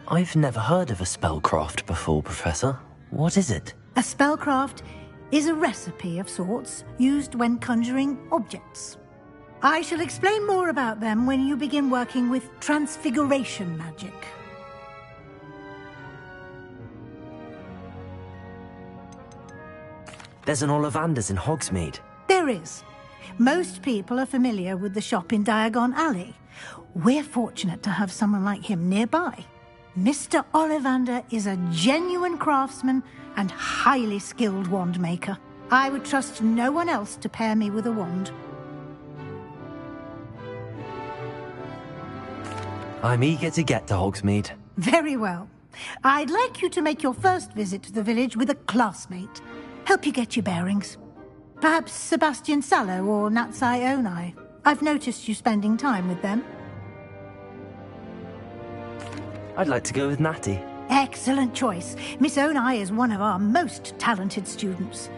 C: I've never heard of a spellcraft before, Professor. What is it?
H: A spellcraft is a recipe of sorts used when conjuring objects. I shall explain more about them when you begin working with transfiguration magic.
C: There's an Ollivander's in Hogsmeade.
H: There is. Most people are familiar with the shop in Diagon Alley. We're fortunate to have someone like him nearby. Mr. Ollivander is a genuine craftsman and highly skilled wand maker. I would trust no one else to pair me with a wand.
C: I'm eager to get to Hogsmeade.
H: Very well. I'd like you to make your first visit to the village with a classmate. Help you get your bearings. Perhaps Sebastian Sallow or Natsai Onai. I've noticed you spending time with them.
C: I'd like to go with Natty.
H: Excellent choice. Miss Onai is one of our most talented students.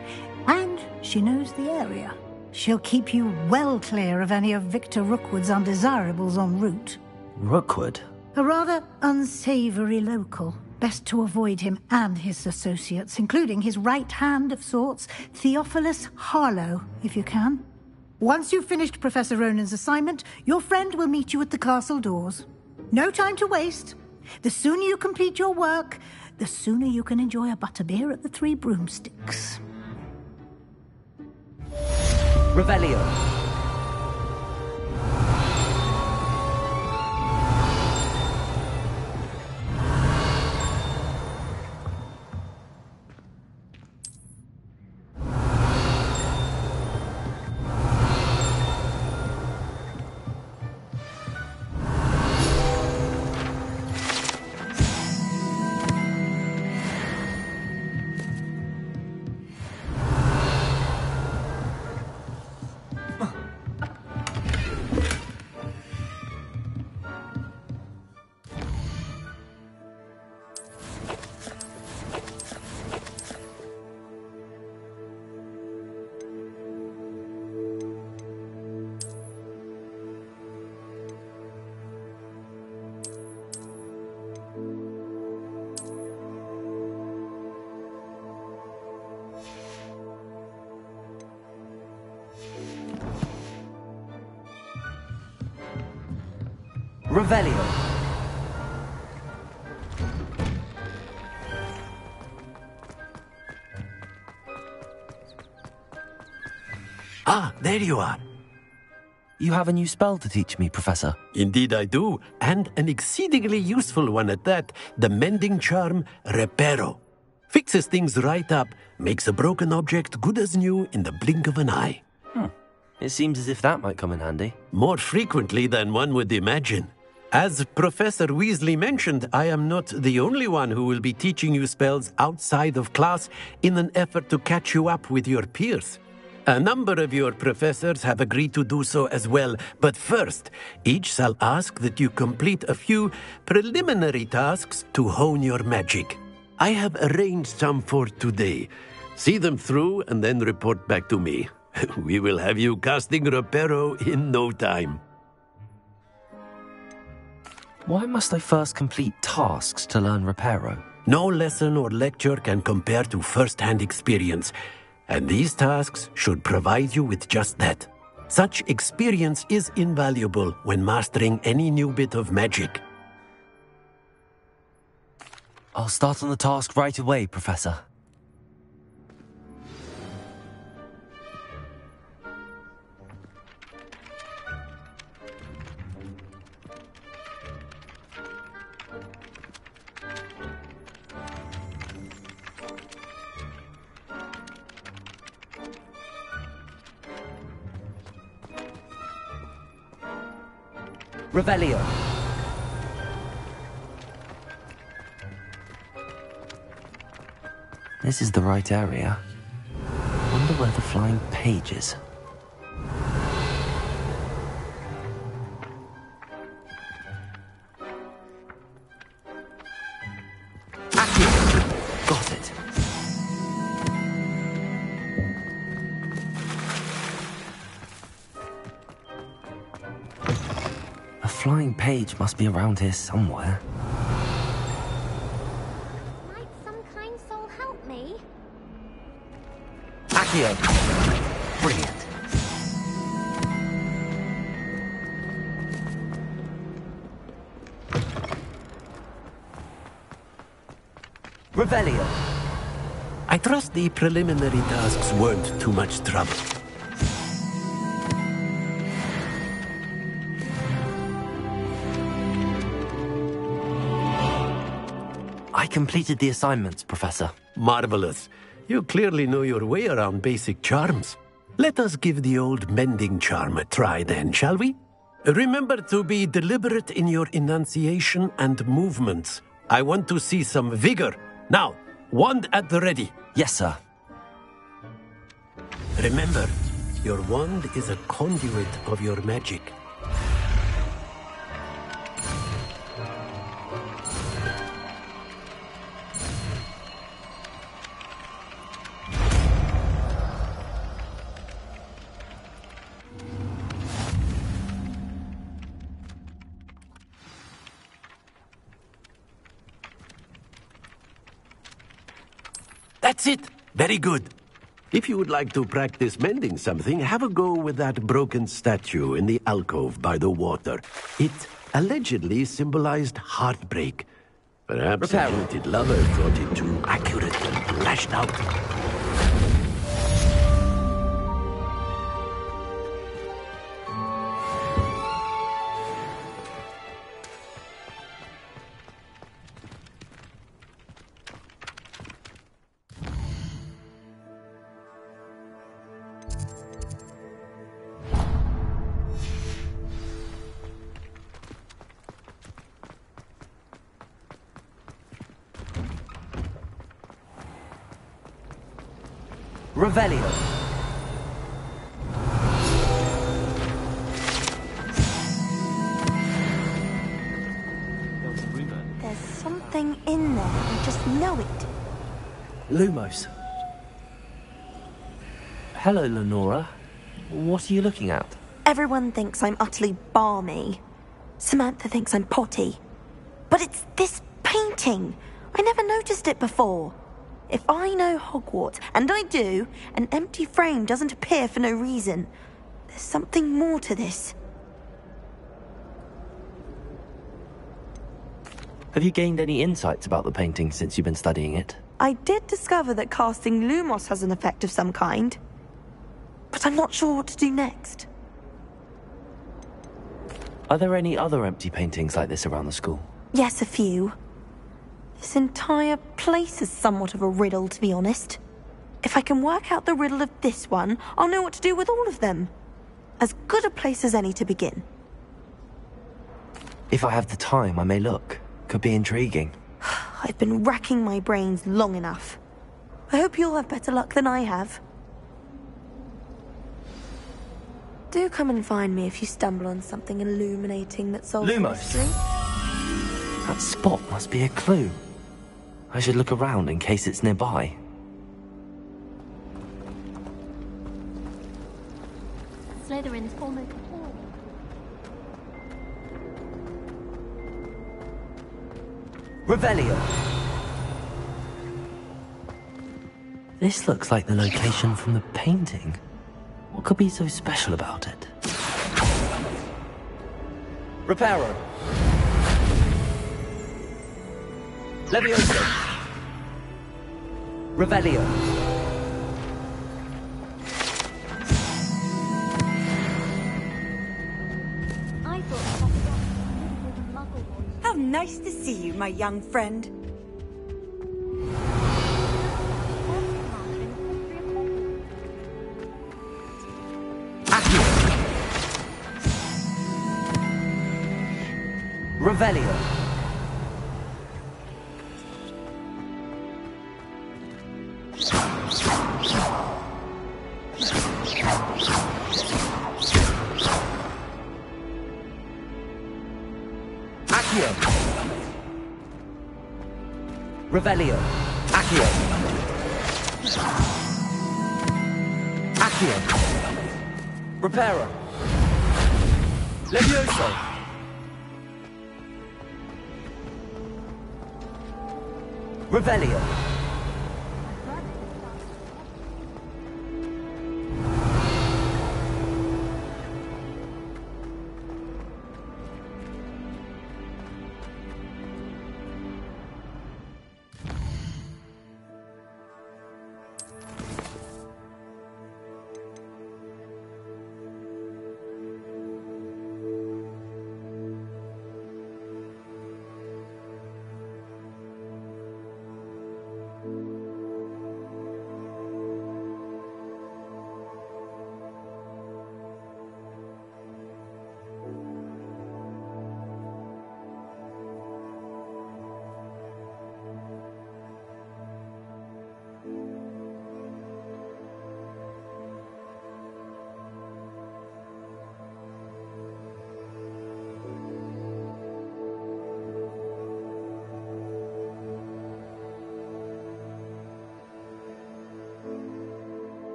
H: And she knows the area. She'll keep you well clear of any of Victor Rookwood's undesirables en route.
C: Rookwood?
H: A rather unsavoury local. Best to avoid him and his associates, including his right hand of sorts, Theophilus Harlow, if you can. Once you've finished Professor Ronan's assignment, your friend will meet you at the castle doors. No time to waste. The sooner you complete your work, the sooner you can enjoy a butterbeer at the Three Broomsticks.
E: Revelio. Revelio.
S: Ah, there you are.
C: You have a new spell to teach me, Professor.
S: Indeed I do, and an exceedingly useful one at that, the mending charm Reparo. Fixes things right up, makes a broken object good as new in the blink of an eye.
C: It seems as if that might come in handy.
S: More frequently than one would imagine. As Professor Weasley mentioned, I am not the only one who will be teaching you spells outside of class in an effort to catch you up with your peers. A number of your professors have agreed to do so as well, but first, each shall ask that you complete a few preliminary tasks to hone your magic. I have arranged some for today. See them through and then report back to me. We will have you casting Reparo in no time.
C: Why must I first complete tasks to learn Reparo?
S: No lesson or lecture can compare to first-hand experience, and these tasks should provide you with just that. Such experience is invaluable when mastering any new bit of magic.
C: I'll start on the task right away, Professor.
E: Revelio.
C: This is the right area. Wonder where the flying page is. Got it. A flying page must be around here somewhere.
P: Might some kind soul help me?
E: Accio. Brilliant. Revelio.
S: I trust the preliminary tasks weren't too much trouble.
C: I completed the assignments, Professor.
S: Marvelous. You clearly know your way around basic charms. Let us give the old mending charm a try then, shall we? Remember to be deliberate in your enunciation and movements. I want to see some vigor. Now, wand at the ready.
C: Yes, sir.
S: Remember, your wand is a conduit of your magic. That's it. Very good. If you would like to practice mending something, have a go with that broken statue in the alcove by the water. It allegedly symbolized heartbreak. Perhaps the gifted lover thought it too accurate and lashed out.
E: Revelio.
B: There's something in there. I just know it.
C: Lumos. Hello, Lenora. What are you looking at?
B: Everyone thinks I'm utterly balmy. Samantha thinks I'm potty. But it's this painting. I never noticed it before. If I know Hogwarts, and I do, an empty frame doesn't appear for no reason. There's something more to this.
C: Have you gained any insights about the painting since you've been studying it?
B: I did discover that casting Lumos has an effect of some kind. But I'm not sure what to do next.
C: Are there any other empty paintings like this around the school?
B: Yes, a few. This entire place is somewhat of a riddle, to be honest. If I can work out the riddle of this one, I'll know what to do with all of them. As good a place as any to begin.
C: If I have the time, I may look. Could be intriguing.
B: I've been racking my brains long enough. I hope you'll have better luck than I have. Do come and find me if you stumble on something illuminating that solves the
C: Lumos.
B: mystery.
C: That spot must be a clue. I should look around in case it's nearby.
P: Slytherin's almost all.
E: Revelio.
C: This looks like the location from the painting. What could be so special about it?
E: Reparo. Levioso. Revelio.
J: I thought How nice to see you, my young friend.
E: Revelio. Accio. Revelio. Accio. Accio. Reparo. Levioso. Revelio.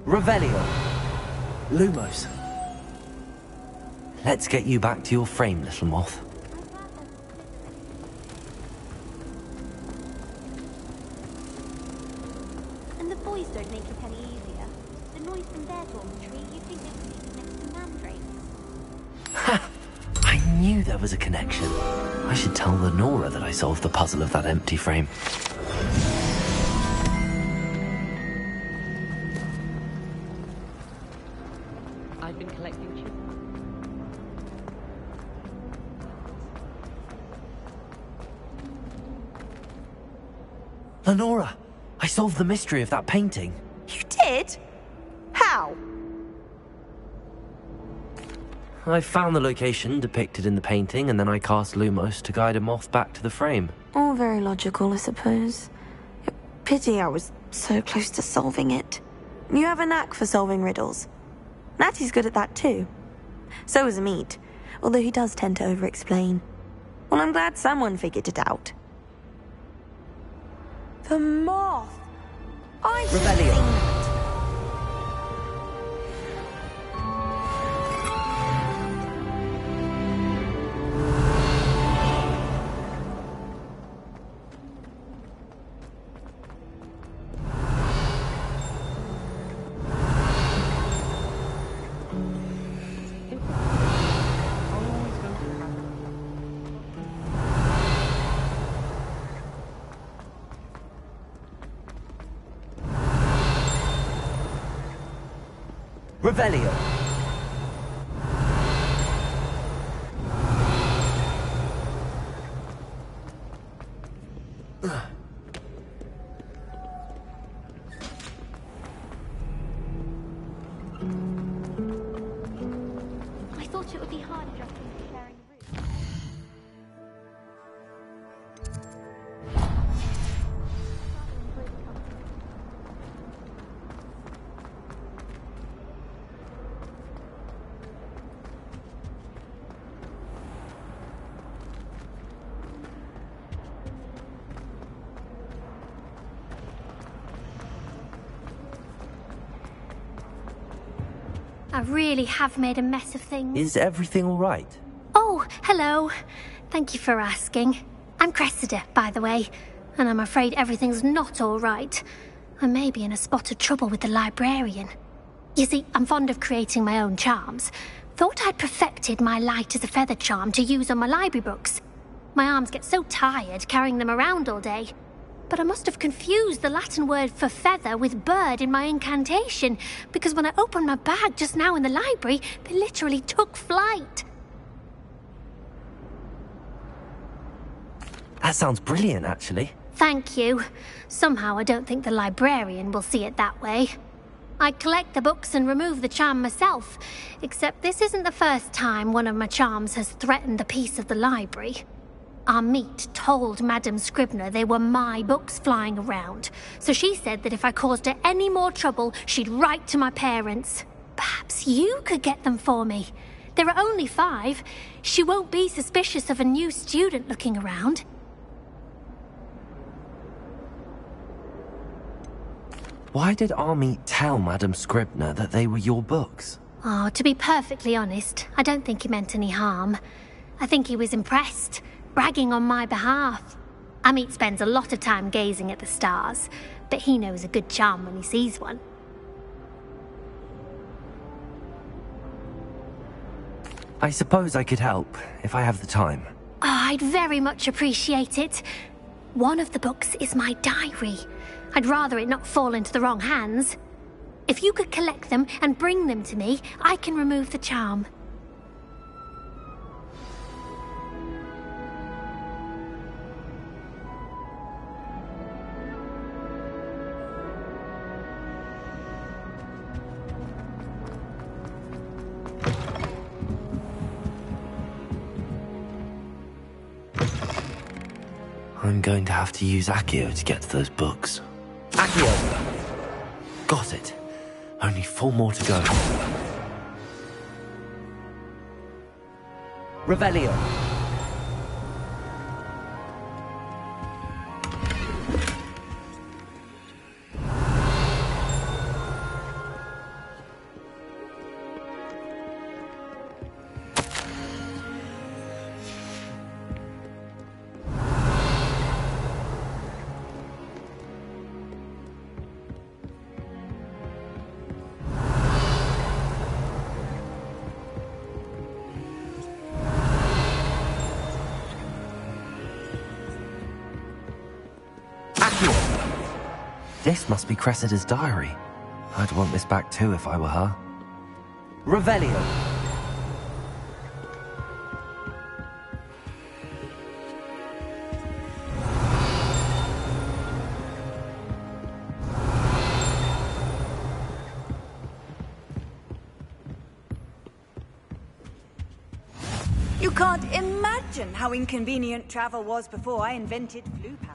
E: Revelio.
C: Lumos. Let's get you back to your frame, little moth.
P: And the boys don't make it any easier. The noise from their dormitory, you'd think they were sleeping next to mandrakes.
C: Ha! I knew there was a connection. I should tell Lenora that I solved the puzzle of that empty frame.
T: I've been collecting children.
C: Lenora! I solved the mystery of that painting.
B: You did? How?
C: I found the location depicted in the painting, and then I cast Lumos to guide a moth back to the frame.
B: All very logical, I suppose. Pity I was so close to solving it. You have a knack for solving riddles. Natty's good at that too. So is Amit, although he does tend to over-explain. Well, I'm glad someone figured it out. The moth! I've seen that!
E: Revelio.
P: I thought it would be hard adjusting to sharing a room. I really have made a mess of things.
C: Is everything all right?
P: Oh, hello. Thank you for asking. I'm Cressida, by the way, and I'm afraid everything's not all right. I may be in a spot of trouble with the librarian. You see, I'm fond of creating my own charms. Thought I'd perfected my light as a feather charm to use on my library books. My arms get so tired carrying them around all day. But I must have confused the Latin word for feather with bird in my incantation, because when I opened my bag just now in the library, they literally took flight.
C: That sounds brilliant, actually.
P: Thank you. Somehow I don't think the librarian will see it that way. I collect the books and remove the charm myself, except this isn't the first time one of my charms has threatened the peace of the library. Amit told Madame Scribner they were my books flying around, so she said that if I caused her any more trouble, she'd write to my parents. Perhaps you could get them for me. There are only 5. She won't be suspicious of a new student looking around.
C: Why did Amit tell Madame Scribner that they were your books?
P: Oh, to be perfectly honest, I don't think he meant any harm. I think he was impressed, bragging on my behalf. Amit spends a lot of time gazing at the stars, but he knows a good charm when he sees one.
C: I suppose I could help, if I have the time.
P: Oh, I'd very much appreciate it. One of the books is my diary. I'd rather it not fall into the wrong hands. If you could collect them and bring them to me, I can remove the charm.
C: I'm going to have to use Accio to get to those books.
E: Accio!
C: Got it. Only 4 more to go.
E: Revelio.
C: This must be Cressida's diary. I'd want this back too if I were her.
E: Revelio.
J: You can't imagine how inconvenient travel was before I invented flu powder.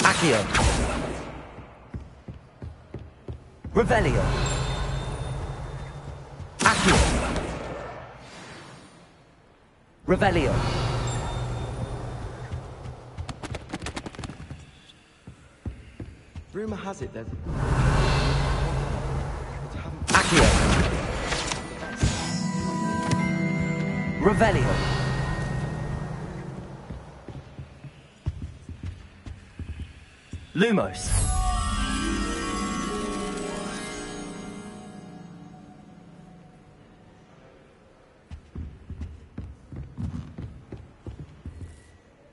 E: Accio. Revelio. Accio. Revelio.
D: Rumor has it there's...
E: Accio. Revelio. Lumos.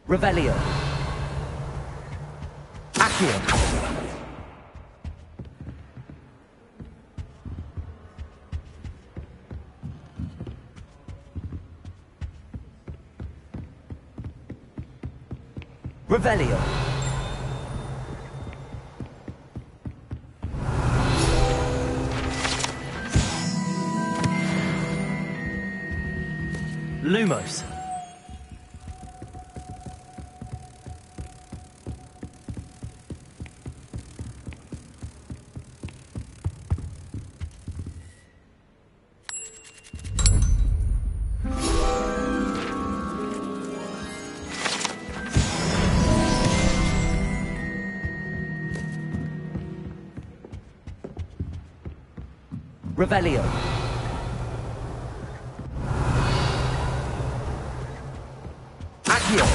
E: Revelio. Accio. Revelio. Lumos. Revelio. Accio.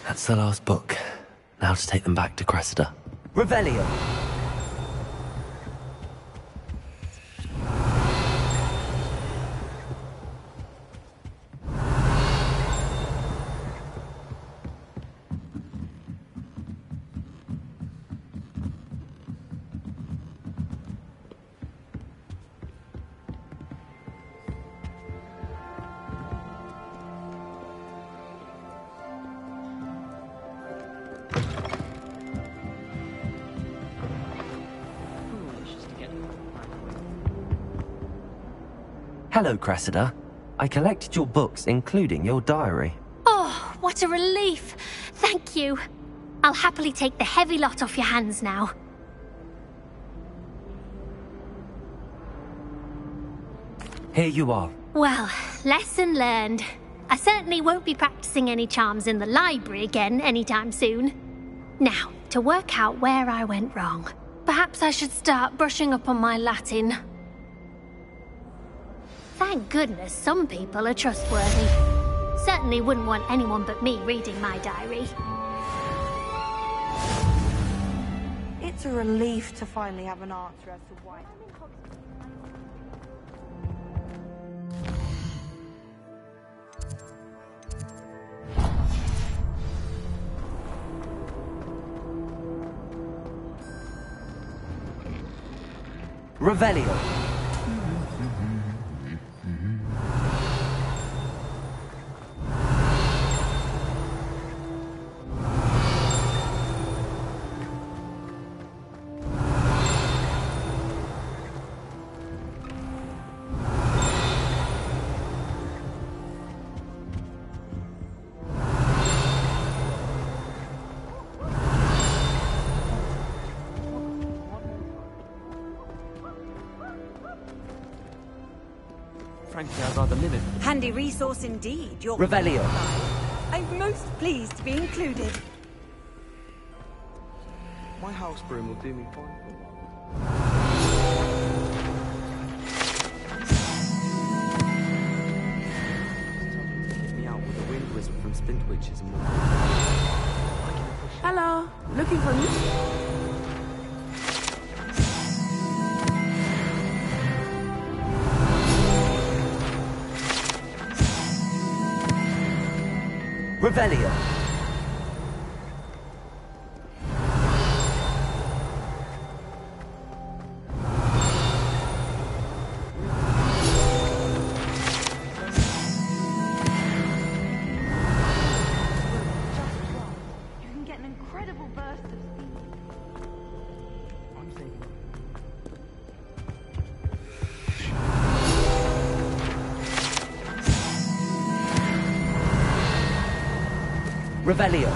C: That's the last book. Now to take them back to Cressida.
E: Revelio.
C: Hello, Cressida. I collected your books, including your diary.
P: Oh, what a relief. Thank you. I'll happily take the heavy lot off your hands now.
C: Here you are.
P: Well, lesson learned. I certainly won't be practicing any charms in the library again anytime soon. Now, to work out where I went wrong. Perhaps I should start brushing up on my Latin. Thank goodness some people are trustworthy. Certainly wouldn't want anyone but me reading my diary.
B: It's a relief to finally have an answer as to why.
E: Revelio.
D: Frankly, I'd rather live it.
J: Handy resource indeed, your
E: Revelio.
J: I'm most pleased to be included.
D: My house broom will do me fine for a while. Get me out with a wind whistle from Splintwitches and more.
R: Hello, looking for me?
E: Revelio.
B: You can get an incredible burst of speed.
E: Revelio.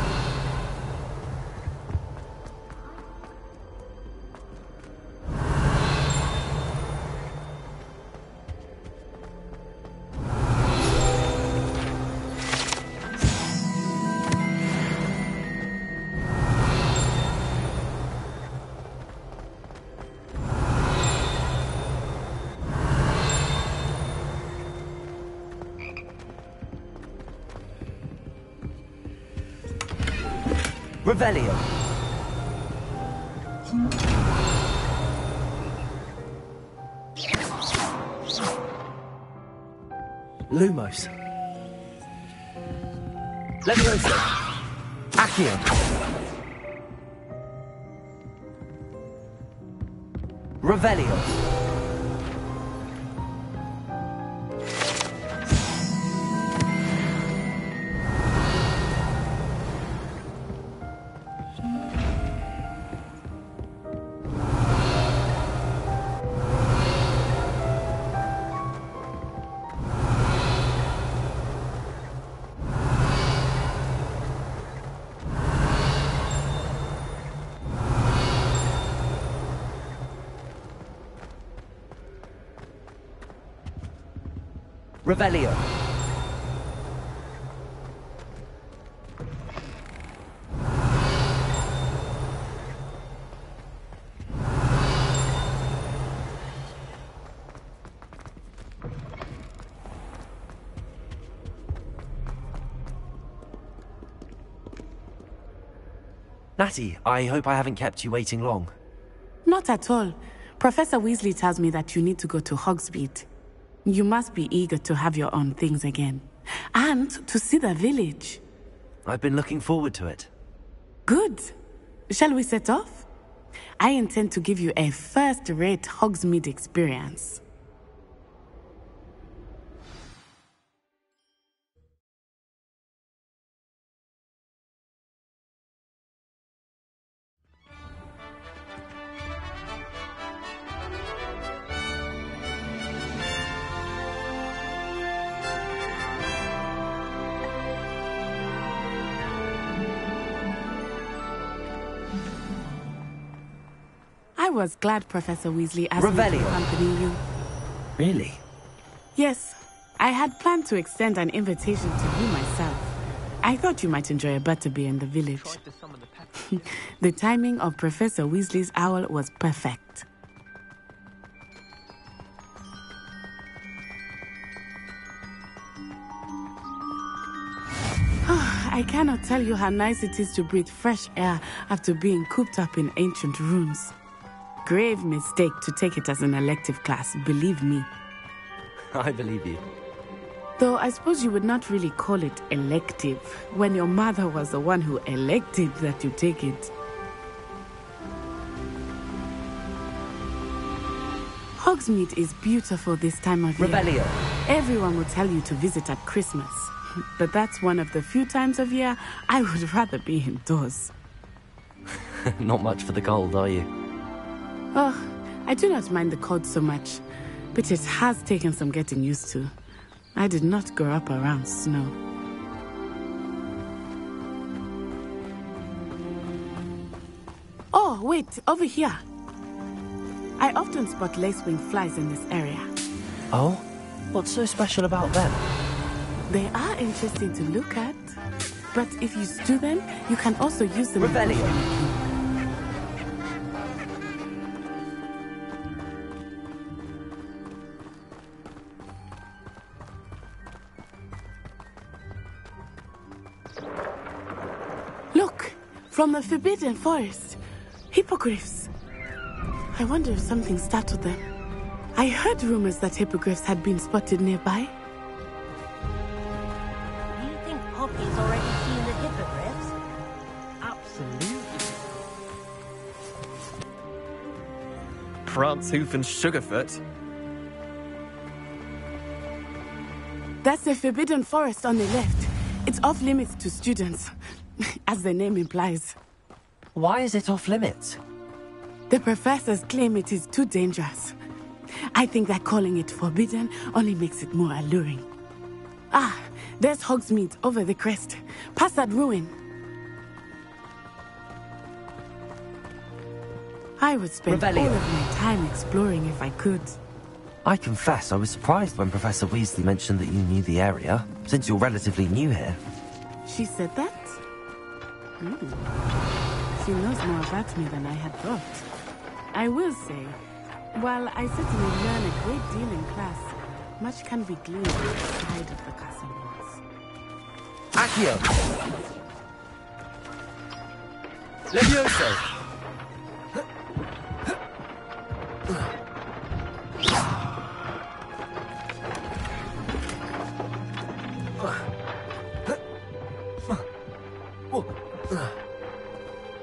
E: Revelio.
C: Lumos.
E: Leviosa. Accio. Revelio. Revelio.
C: Natty, I hope I haven't kept you waiting long.
R: Not at all. Professor Weasley tells me that you need to go to Hogsmeade. You must be eager to have your own things again. And to see the village.
C: I've been looking forward to it.
R: Good. Shall we set off? I intend to give you a first-rate Hogsmeade experience. I was glad Professor Weasley asked me to accompany you.
C: Really?
R: Yes. I had planned to extend an invitation to you myself. I thought you might enjoy a butterbeer in the village. The timing of Professor Weasley's owl was perfect. I cannot tell you how nice it is to breathe fresh air after being cooped up in ancient rooms. Grave mistake to take it as an elective class, believe me.
C: I believe you.
R: Though I suppose you would not really call it elective when your mother was the one who elected that you take it. Hogsmeade is beautiful this time of year.
E: Revelio.
R: Everyone will tell you to visit at Christmas. But that's one of the few times of year I would rather be indoors.
C: Not much for the cold, are you?
R: Oh, I do not mind the cold so much, but it has taken some getting used to. I did not grow up around snow. Oh, wait, over here. I often spot lacewing flies in this area.
C: Oh? What's so special about them?
R: They are interesting to look at, but if you stew them, you can also use them.
E: Revelio.
R: Look, from the Forbidden Forest, hippogriffs. I wonder if something startled them. I heard rumors that hippogriffs had been spotted nearby.
F: Do you think Poppy's already
D: Prance, Hoof, and Sugarfoot.
R: That's the Forbidden Forest on the left. It's off limits to students, as the name implies.
C: Why is it off limits?
R: The professors claim it is too dangerous. I think that calling it forbidden only makes it more alluring. Ah, there's Hogsmeade over the crest, past that ruin. I would spend all of my time exploring if I could.
C: I confess I was surprised when Professor Weasley mentioned that you knew the area, since you're relatively new here.
R: She said that? She knows more about me than I had thought. I will say, while I certainly learn a great deal in class, much can be gleaned outside of the castle walls.
E: Accio! Levioso!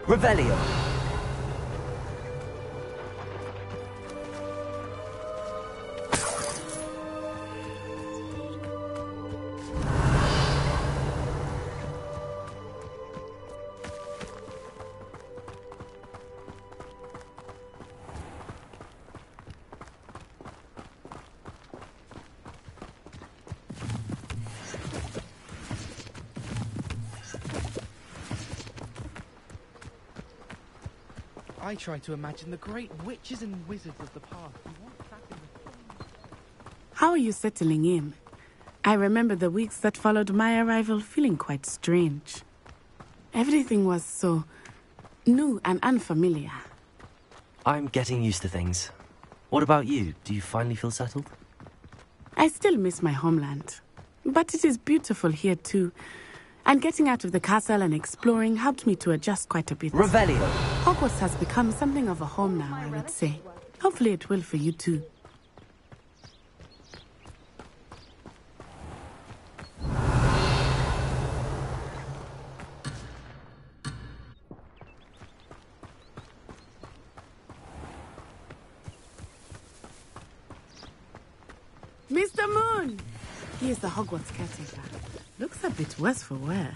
E: Revelio.
T: I try to imagine the great witches and wizards of the past.
R: How are you settling in? I remember the weeks that followed my arrival feeling quite strange. Everything was so new and unfamiliar.
C: I'm getting used to things. What about you? Do you finally feel settled?
R: I still miss my homeland, but it is beautiful here too. And getting out of the castle and exploring helped me to adjust quite a bit.
E: Revelio.
R: Hogwarts has become something of a home now, I would say. Hopefully it will for you too. Mr. Moon! He is the Hogwarts caretaker. Looks a bit worse for wear.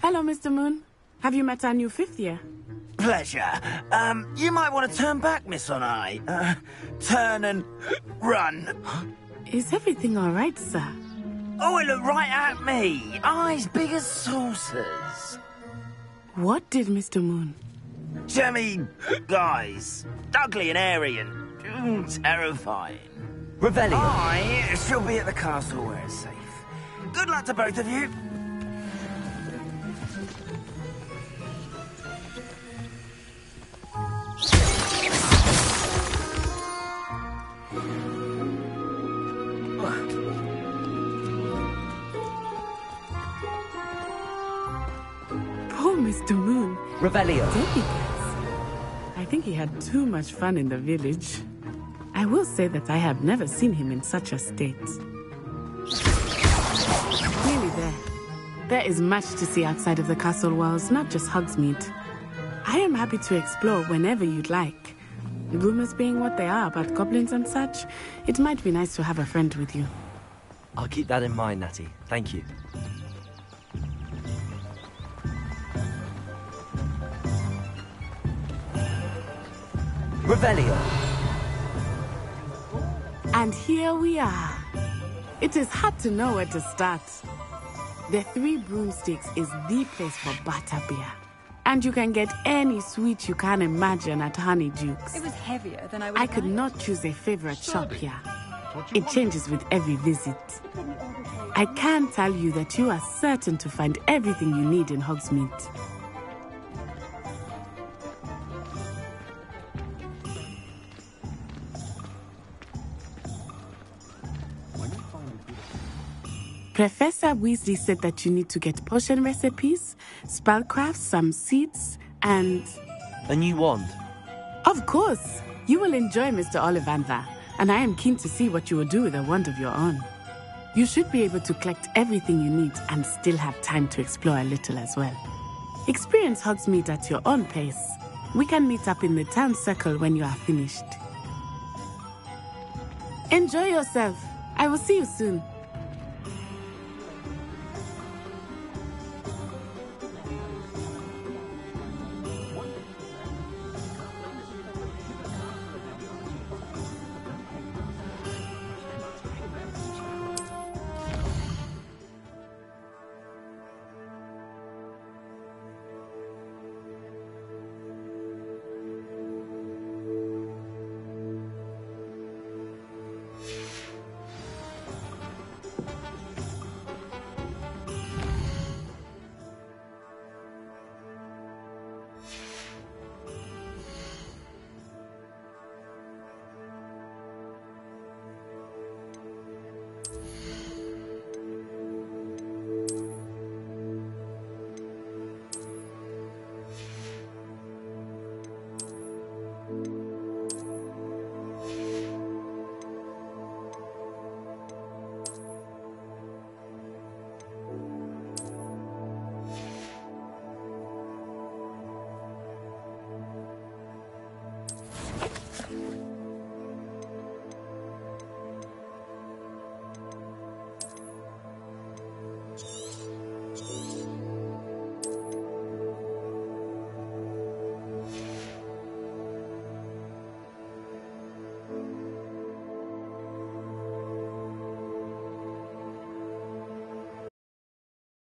R: Hello, Mr. Moon. Have you met our new fifth year?
Q: Pleasure. You might want to turn back, Miss Onai. Turn and run.
R: Is everything all right, sir?
Q: Oh, it looked right at me. Eyes big as saucers.
R: What did Mr. Moon?
Q: Jemmy guys. Ugly and airy and terrifying.
E: Revelio.
Q: I shall be at the castle where it's safe. Good luck to both of you.
R: Poor Mr. Moon.
E: Revelio.
R: I think he had too much fun in the village. I will say that I have never seen him in such a state. Nearly there. There is much to see outside of the castle walls, not just Hogsmeade. I am happy to explore whenever you'd like. Rumors being what they are about goblins and such, it might be nice to have a friend with you.
C: I'll keep that in mind, Natty. Thank you.
E: Revelio.
R: And here we are. It is hard to know where to start. The Three Broomsticks is the place for butterbeer. And you can get any sweet you can imagine at Honeydukes.
J: It was heavier than
R: I could not choose a favorite shop here. It changes with every visit. I can tell you that you are certain to find everything you need in Hogsmeade. Professor Weasley said that you need to get potion recipes, spellcrafts, some seeds, and...
C: A new wand?
R: Of course! You will enjoy Mr. Ollivander, and I am keen to see what you will do with a wand of your own. You should be able to collect everything you need and still have time to explore a little as well. Experience Hogsmeade at your own pace. We can meet up in the town circle when you are finished. Enjoy yourself. I will see you soon.